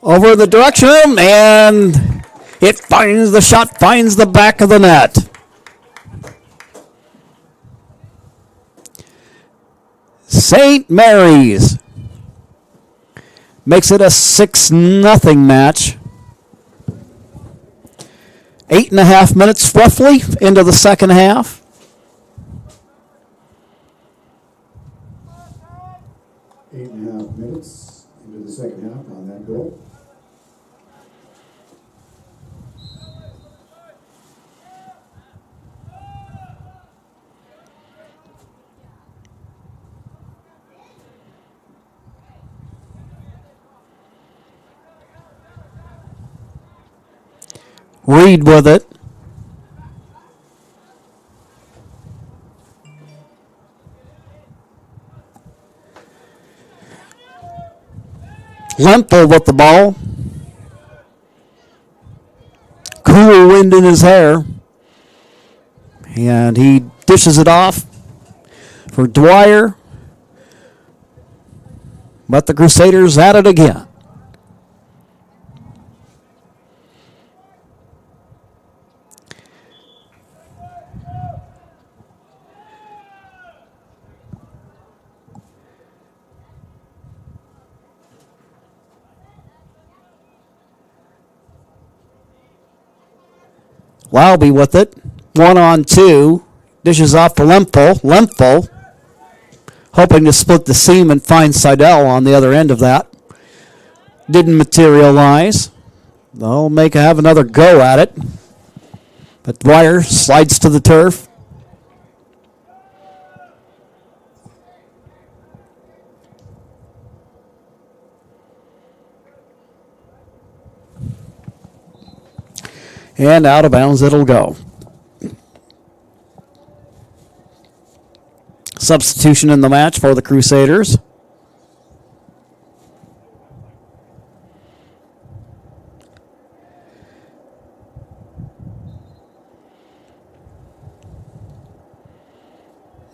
over the direction, and it finds the shot, finds the back of the net. St. Mary's makes it a 6-0 match. 8.5 minutes roughly into the second half. Eight and a half minutes into the second half on that goal. Reed with it. Lempel with the ball. Cool wind in his hair. And he dishes it off for Dwyer. But the Crusaders at it again. Lowby with it. 1-on-2. Dishes off to Lempel. Lempel hoping to split the seam and find Seidel on the other end of that. Didn't materialize. They'll have another go at it. But Dwyer slides to the turf. And out of bounds it'll go. Substitution in the match for the Crusaders.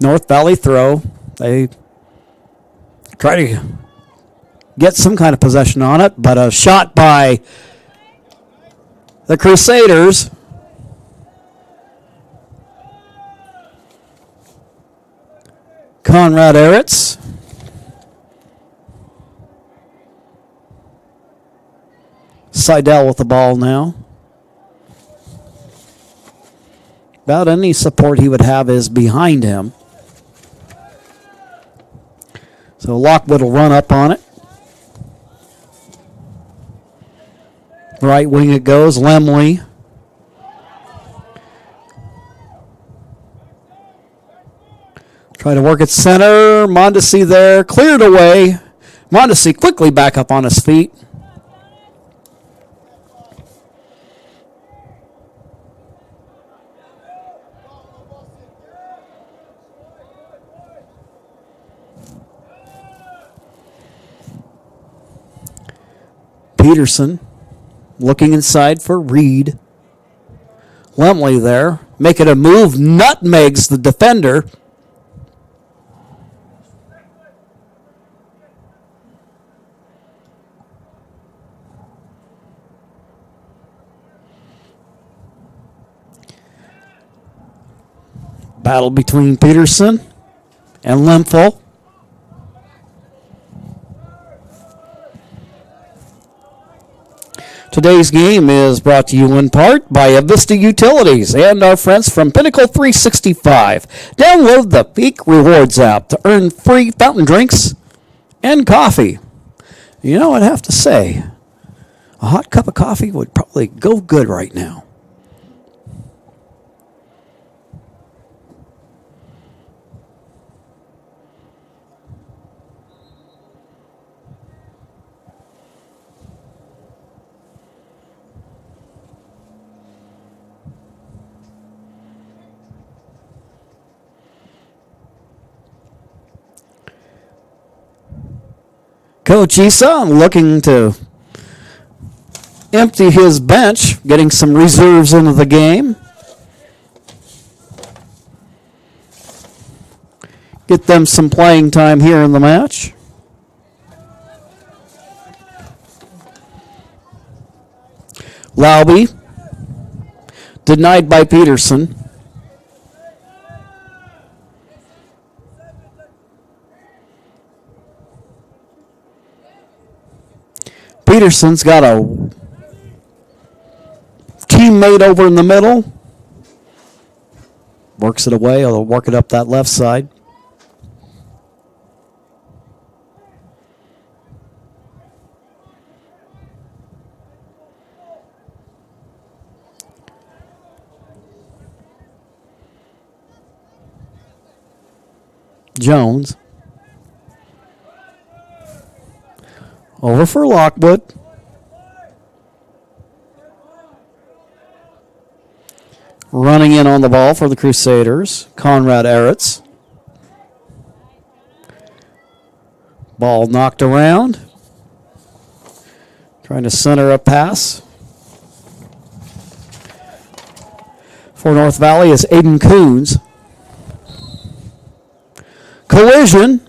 North Valley throw. They try to get some kind of possession on it, but a shot by the Crusaders. Conrad Eretz. Seidel with the ball now. About any support he would have is behind him. So Lockwood will run up on it. Right wing it goes, Lemley. Try to work at center. Mondesi there, cleared away. Mondesi quickly back up on his feet. Peterson looking inside for Reed. Lemley there, making a move, nutmegs the defender. Battle between Peterson and Lemfel. Today's game is brought to you in part by Avista Utilities and our friends from Pinnacle 365. Download the Peak Rewards app to earn free fountain drinks and coffee. You know, I'd have to say, a hot cup of coffee would probably go good right now. Coach Issa looking to empty his bench, getting some reserves into the game. Get them some playing time here in the match. Lauby, denied by Peterson. Peterson's got a teammate over in the middle. Works it away, or they'll work it up that left side. Jones. Over for Lockwood. Running in on the ball for the Crusaders, Conrad Eretz. Ball knocked around. Trying to center a pass. For North Valley is Aiden Coons. Collision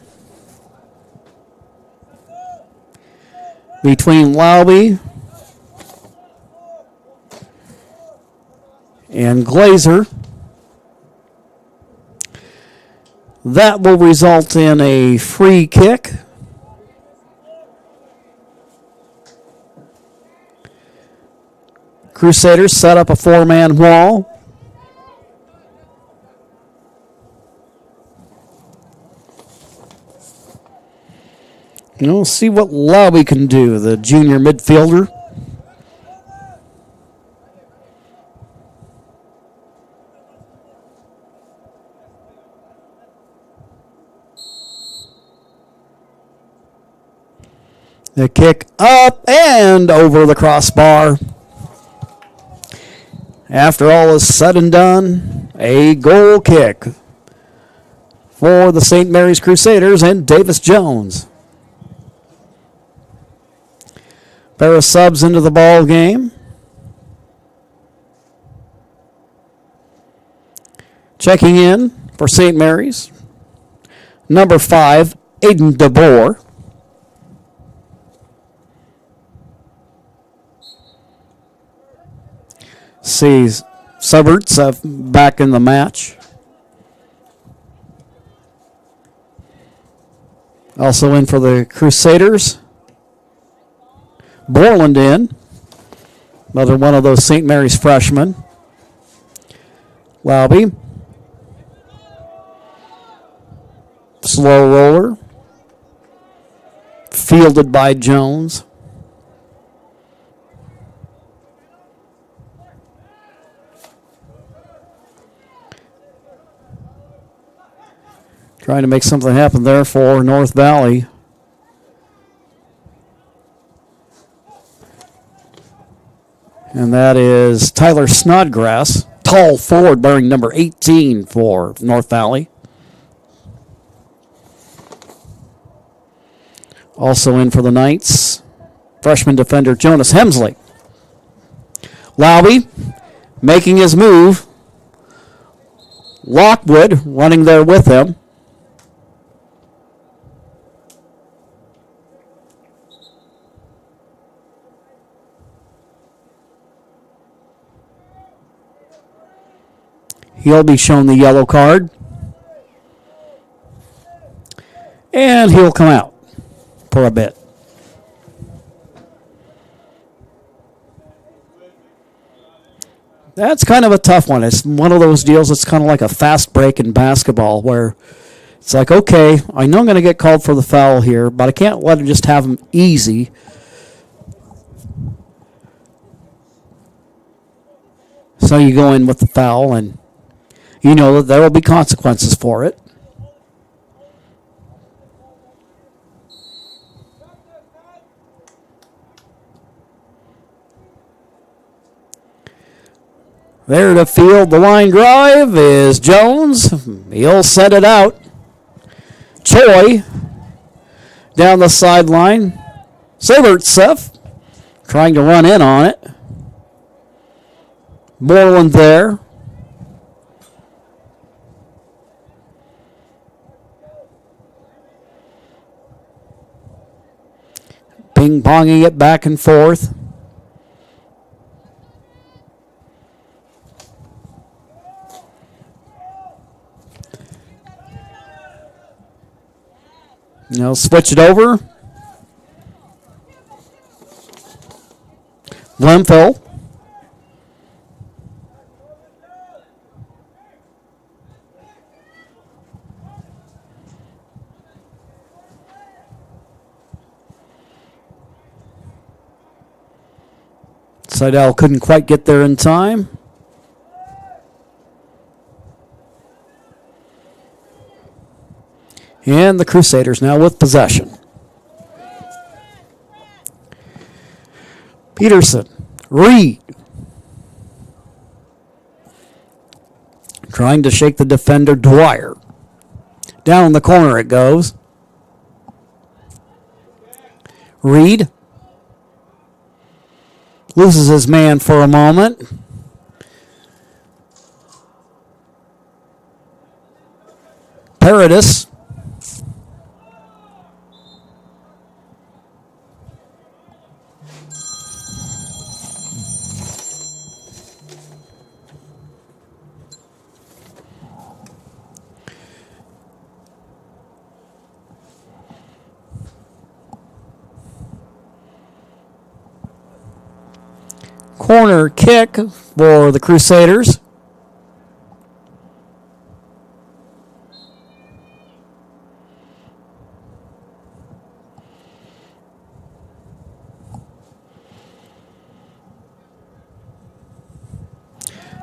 between Lauby and Glazer. That will result in a free kick. Crusaders set up a four-man wall. And we'll see what Lauby can do, the junior midfielder. The kick up and over the crossbar. After all is said and done, a goal kick for the St. Mary's Crusaders and Davis Jones. Pair of subs into the ball game. Checking in for St. Mary's, Number 5, Aiden DeBoer. Sees Suburbs back in the match. Also in for the Crusaders. Borland in. Another one of those St. Mary's freshmen. Lauby. Slow roller. Fielded by Jones. Trying to make something happen there for North Valley. And that is Tyler Snodgrass, tall forward wearing number 18 for North Valley. Also in for the Knights, freshman defender Jonas Hemsley. Lauby making his move. Lockwood running there with him. He'll be shown the yellow card. And he'll come out for a bit. That's kind of a tough one. It's one of those deals that's kind of like a fast break in basketball where it's like, okay, I know I'm going to get called for the foul here, but I can't let him just have him easy. So you go in with the foul, and you know that there will be consequences for it. There to field the line drive is Jones. He'll set it out. Choi down the sideline. Sabertsev trying to run in on it. Borland there. Ping-ponging it back and forth. Now switch it over. Glenville. Seidel couldn't quite get there in time. And the Crusaders now with possession. Peterson. Reed. Trying to shake the defender, Dwyer. Down in the corner it goes. Reed. Loses his man for a moment. Paradis. Corner kick for the Crusaders.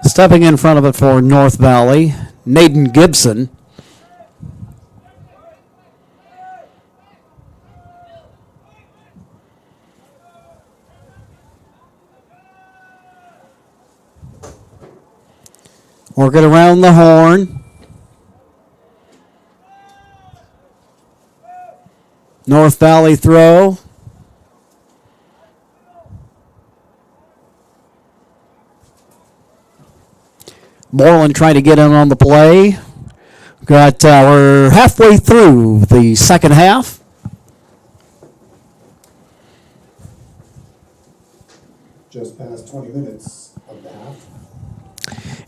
Stepping in front of it for North Valley, Naden Gibson. Work it around the horn. North Valley throw. Borland trying to get in on the play. We're halfway through the second half. Just past 20 minutes of the half.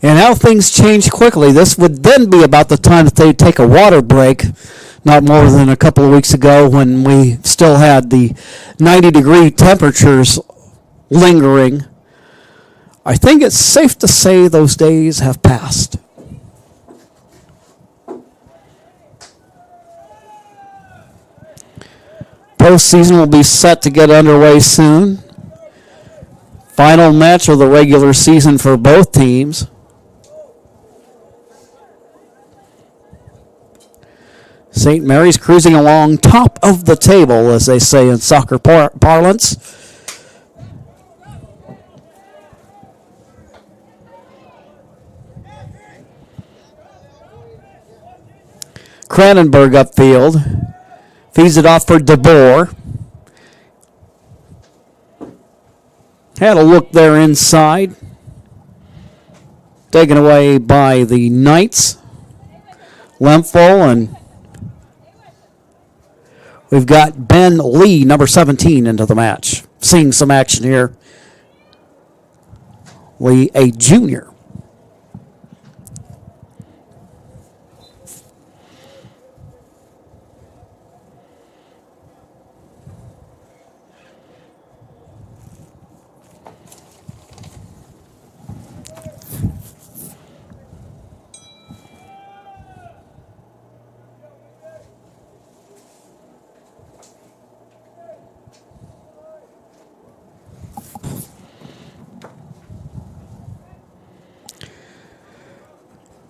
And how things change quickly. This would then be about the time that they take a water break, not more than a couple of weeks ago when we still had the 90-degree temperatures lingering. I think it's safe to say those days have passed. Postseason will be set to get underway soon. Final match of the regular season for both teams. St. Mary's cruising along top of the table, as they say in soccer parlance. Cranenburg upfield. Feeds it off for DeBoer. Had a look there inside. Taken away by the Knights. Lemfel, and we've got Ben Lee, number 17, into the match. Seeing some action here. Lee, a junior.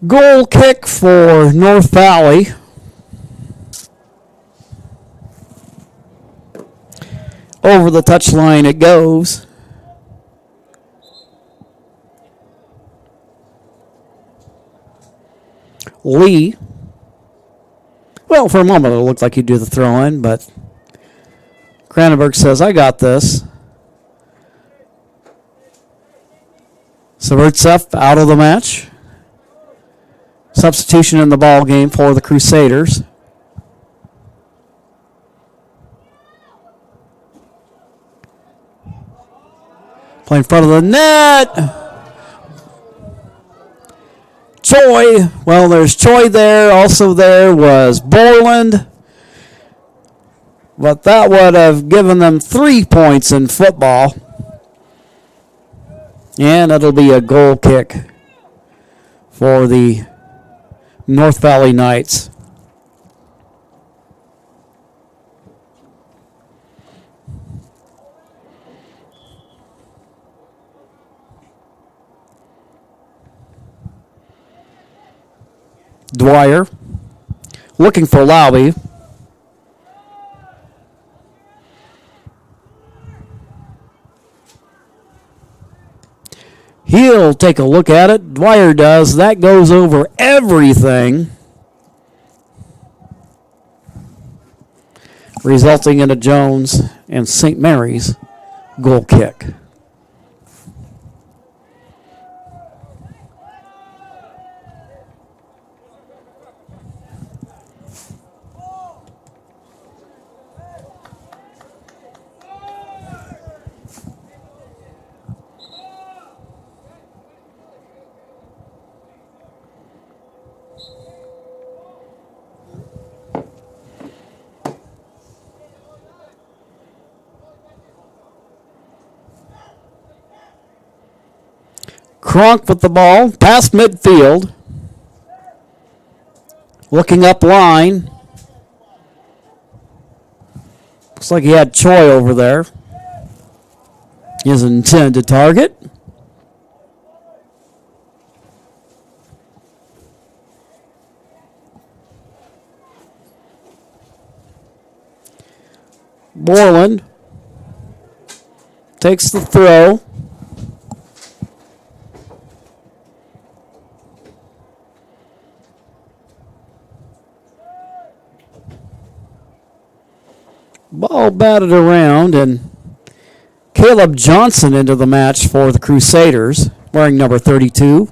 Goal kick for North Valley. Over the touchline it goes. Lee. Well, for a moment it looked like he'd do the throw-in, but Cranenburg says, I got this. Saburtsev out of the match. Substitution in the ball game for the Crusaders. Play in front of the net. Choi. Well, there's Choi there. Also there was Borland. But that would have given them 3 points in football. And it'll be a goal kick for the North Valley Knights. Dwyer looking for Lowry. He'll take a look at it. Dwyer does. That goes over everything, resulting in a Jones and St. Mary's goal kick. Cronk with the ball, past midfield. Looking up line. Looks like he had Choi over there. His intended target. Borland takes the throw. Ball batted around, and Caleb Johnson into the match for the Crusaders, wearing number 32.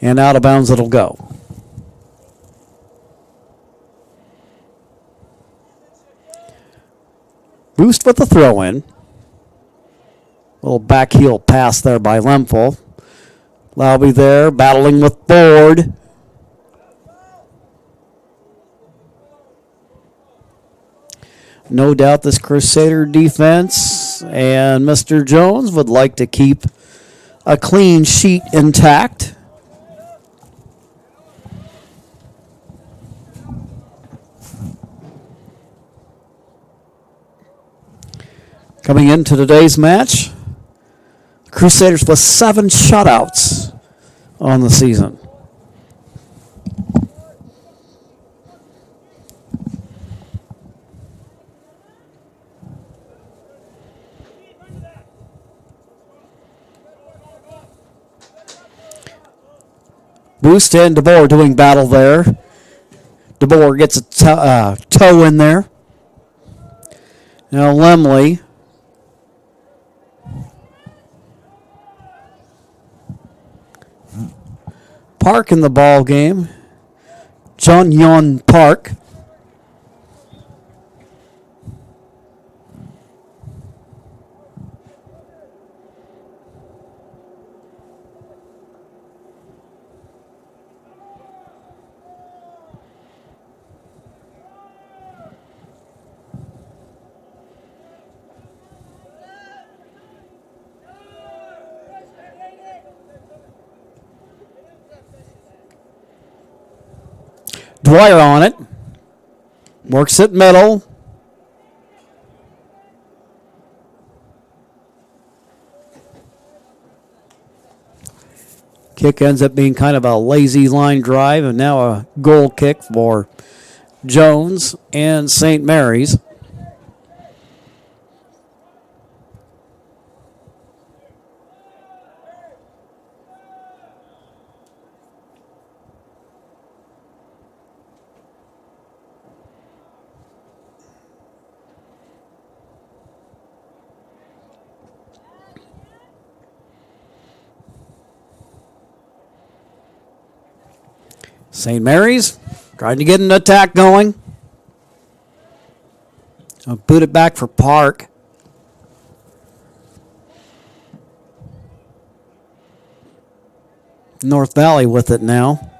And out of bounds it'll go. Boost with the throw in. Little back heel pass there by Lemfel. Laube there battling with Ford. No doubt this Crusader defense and Mr. Jones would like to keep a clean sheet intact. Coming into today's match, Crusaders with 7 shutouts on the season. Boost and DeBoer doing battle there. DeBoer gets a toe in there. Now Lemley. Park in the ball game. John Yon Park. Dwyer on it. Works it middle. Kick ends up being kind of a lazy line drive, and now a goal kick for Jones and St. Mary's. St. Mary's trying to get an attack going. I'll boot it back for Park. North Valley with it now.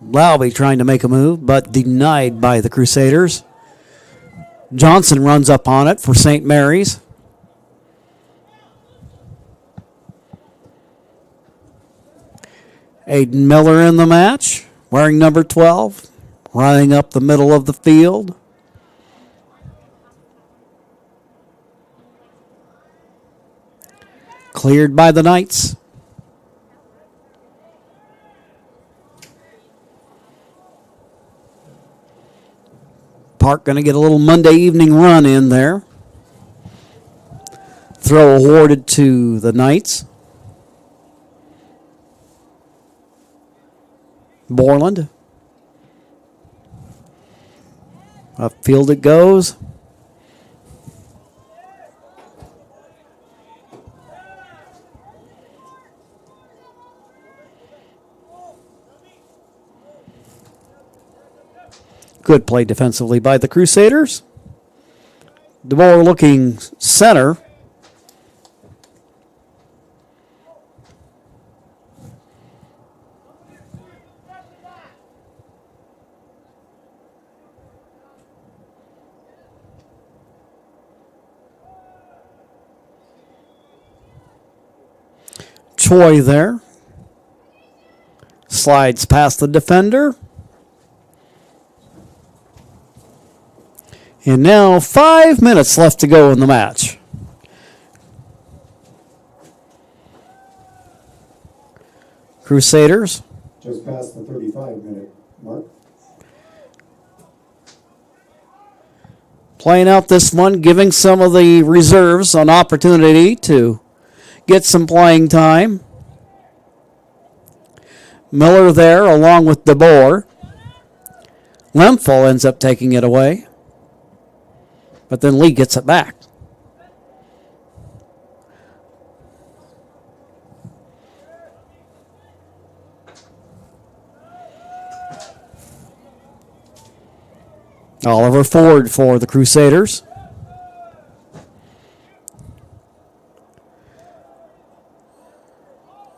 Laube trying to make a move, but denied by the Crusaders. Johnson runs up on it for St. Mary's. Aiden Miller in the match, wearing number 12, running up the middle of the field. Cleared by the Knights. Park going to get a little Monday evening run in there. Throw awarded to the Knights. Borland. Upfield it goes. Good play defensively by the Crusaders. DeBoer looking center. Choi there. Slides past the defender. And now 5 minutes left to go in the match. Crusaders. Just past the 35-minute mark. Playing out this one, giving some of the reserves an opportunity to get some playing time. Miller there along with DeBoer. Lemfel ends up taking it away. But then Lee gets it back. Oliver Ford for the Crusaders.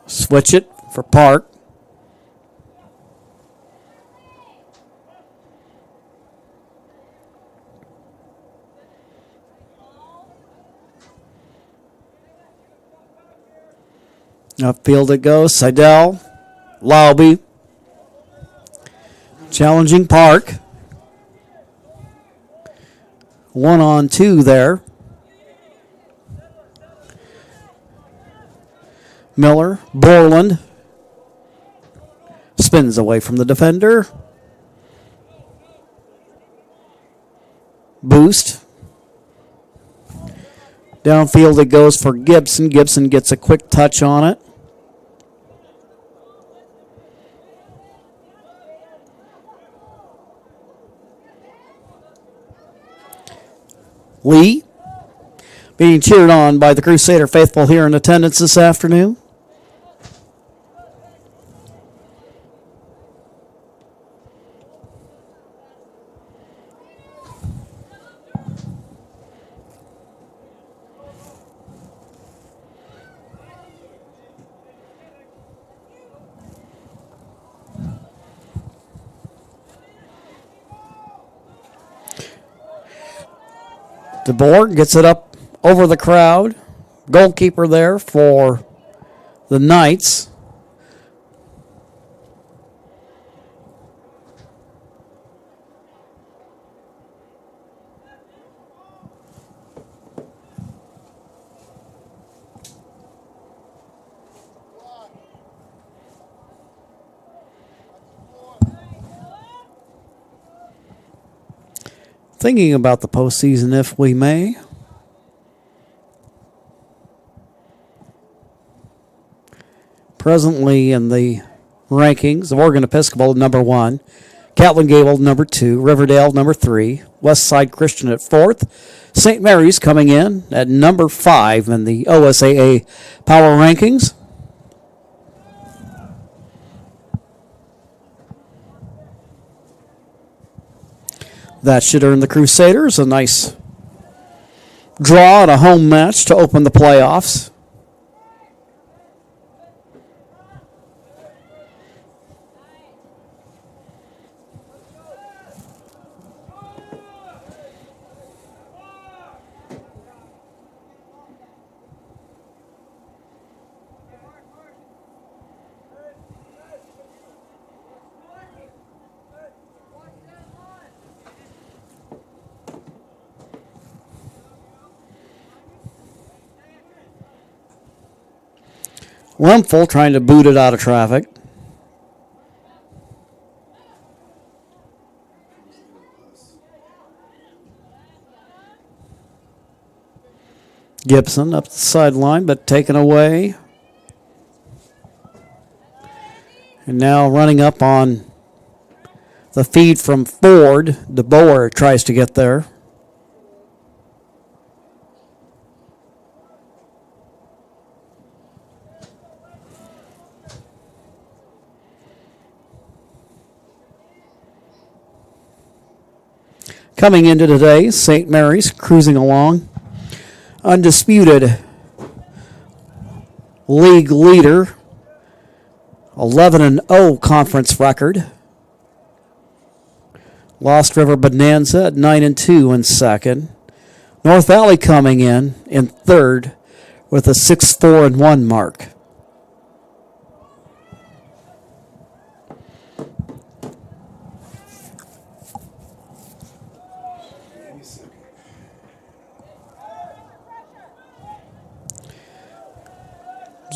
Switch it for Park. Upfield it goes. Seidel. Lauby. Challenging Park. 1-on-2 there. Miller. Borland. Spins away from the defender. Boost. Downfield it goes for Gibson. Gibson gets a quick touch on it. Lee being cheered on by the Crusader faithful here in attendance this afternoon. DeBoer gets it up over the crowd. Goalkeeper there for the Knights. Thinking about the postseason, if we may. Presently in the rankings of Oregon Episcopal, number 1. Catlin Gable, number 2. Riverdale, number 3. Westside Christian at 4th. St. Mary's coming in at number 5 in the OSAA Power Rankings. That should earn the Crusaders a nice draw at a home match to open the playoffs. Lemfel trying to boot it out of traffic. Gibson up the sideline, but taken away. And now running up on the feed from Ford. DeBoer tries to get there. Coming into today, St. Mary's cruising along. Undisputed league leader. 11-0 conference record. Lost River Bonanza at 9-2 in second. North Valley coming in third with a 6-4-1 mark.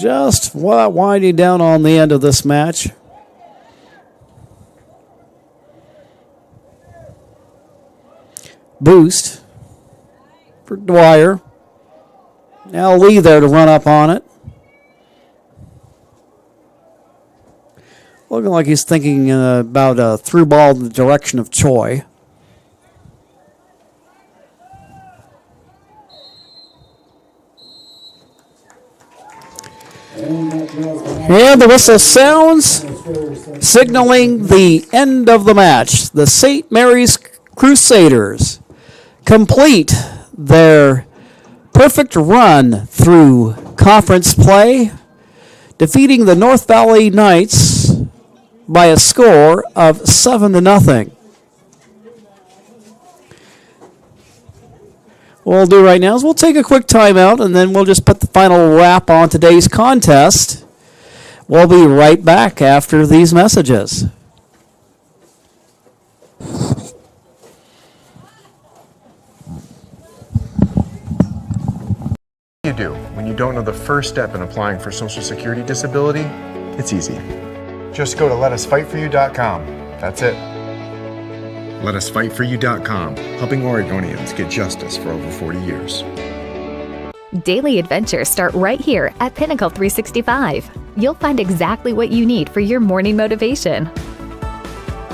Just winding down on the end of this match. Boost for Dwyer. Now Lee there to run up on it. Looking like he's thinking about a through ball in the direction of Choi. And the whistle sounds, signaling the end of the match. The St. Mary's Crusaders complete their perfect run through conference play, defeating the North Valley Knights by a score of 7-0. What we'll do right now is we'll take a quick timeout, and then we'll just put the final wrap on today's contest. We'll be right back after these messages. You do when you don't know the first step in applying for Social Security disability? It's easy. Just go to letusfightforyou.com. That's it. Letusfightforyou.com, helping Oregonians get justice for over 40 years. Daily adventures start right here at Pinnacle 365. You'll find exactly what you need for your morning motivation.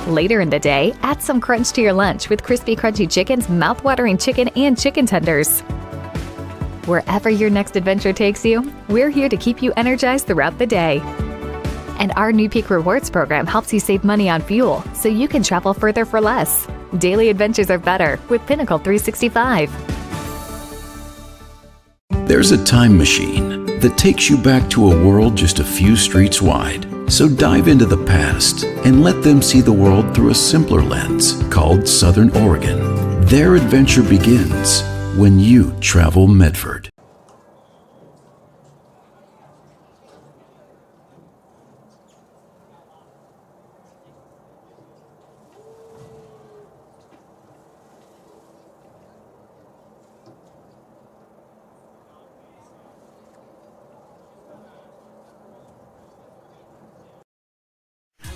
Later in the day, add some crunch to your lunch with Crispy Crunchy Chicken's mouth-watering chicken and chicken tenders. Wherever your next adventure takes you, we're here to keep you energized throughout the day. And our new Peak Rewards program helps you save money on fuel so you can travel further for less. Daily adventures are better with Pinnacle 365. There's a time machine that takes you back to a world just a few streets wide. So dive into the past and let them see the world through a simpler lens called Southern Oregon. Their adventure begins when you travel Medford.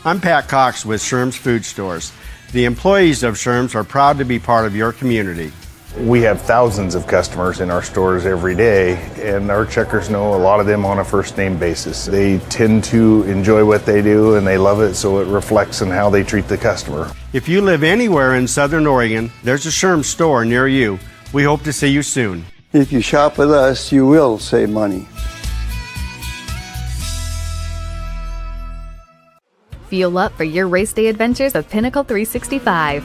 I'm Pat Cox with Sherm's Food Stores. The employees of Sherm's are proud to be part of your community. We have thousands of customers in our stores every day, and our checkers know a lot of them on a first name basis. They tend to enjoy what they do and they love it, so it reflects in how they treat the customer. If you live anywhere in Southern Oregon, there's a Sherm's store near you. We hope to see you soon. If you shop with us, you will save money. Fuel up for your race day adventures with Pinnacle 365.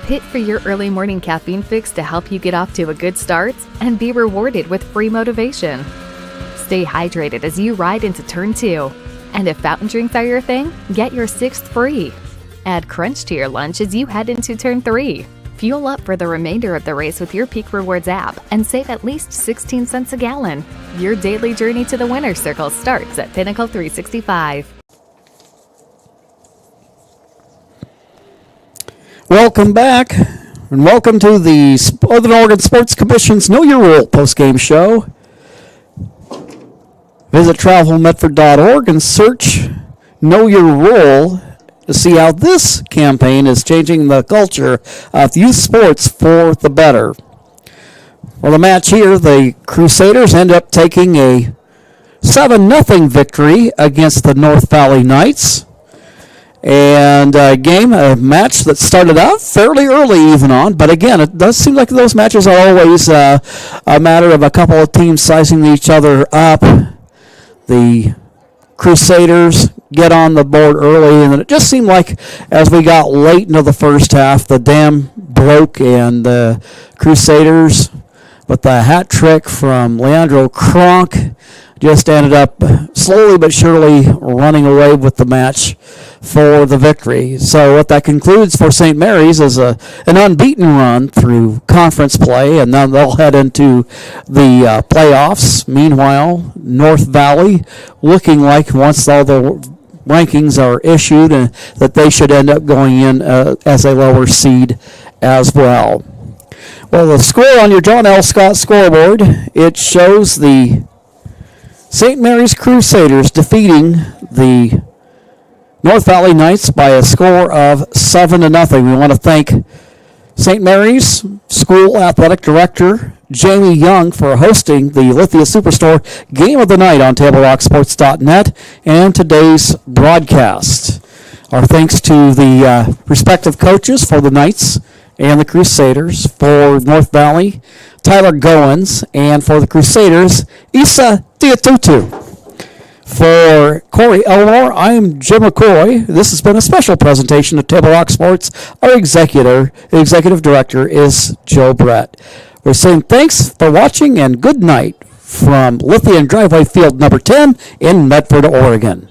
Hit for your early morning caffeine fix to help you get off to a good start and be rewarded with free motivation. Stay hydrated as you ride into Turn 2. And if fountain drinks are your thing, get your 6th free. Add crunch to your lunch as you head into Turn 3. Fuel up for the remainder of the race with your Peak Rewards app and save at least 16 cents a gallon. Your daily journey to the winner's circle starts at Pinnacle 365. Welcome back, and welcome to the Southern Oregon Sports Commission's Know Your Role postgame show. Visit travelmedford.org and search Know Your Role to see how this campaign is changing the culture of youth sports for the better. For the match here, the Crusaders end up taking a 7-0 victory against the North Valley Knights. And a match that started out fairly early even on, but again, it does seem like those matches are always a matter of a couple of teams sizing each other up. The Crusaders get on the board early, and then it just seemed like as we got late into the first half, the dam broke, and the Crusaders, with the hat trick from Leandro Kronk, just ended up slowly but surely running away with the match for the victory. So what that concludes for St. Mary's is an unbeaten run through conference play, and then they'll head into the playoffs. Meanwhile, North Valley looking like once all the rankings are issued that they should end up going in as a lower seed as well. Well, the score on your John L. Scott scoreboard, it shows the St. Mary's Crusaders defeating the North Valley Knights by a score of 7-0. We want to thank St. Mary's School Athletic Director Jamie Young for hosting the Lithia Superstore Game of the Night on TableRockSports.net and today's broadcast. Our thanks to the respective coaches for the Knights and the Crusaders. For North Valley, Tyler Goins, and for the Crusaders, Isa Tiatutu. For Corey Elmore, I'm Jim McCoy. This has been a special presentation of Table Rock Sports. Our executive director is Joe Brett. We're saying thanks for watching and good night from Lithium Driveway Field number 10 in Medford, Oregon.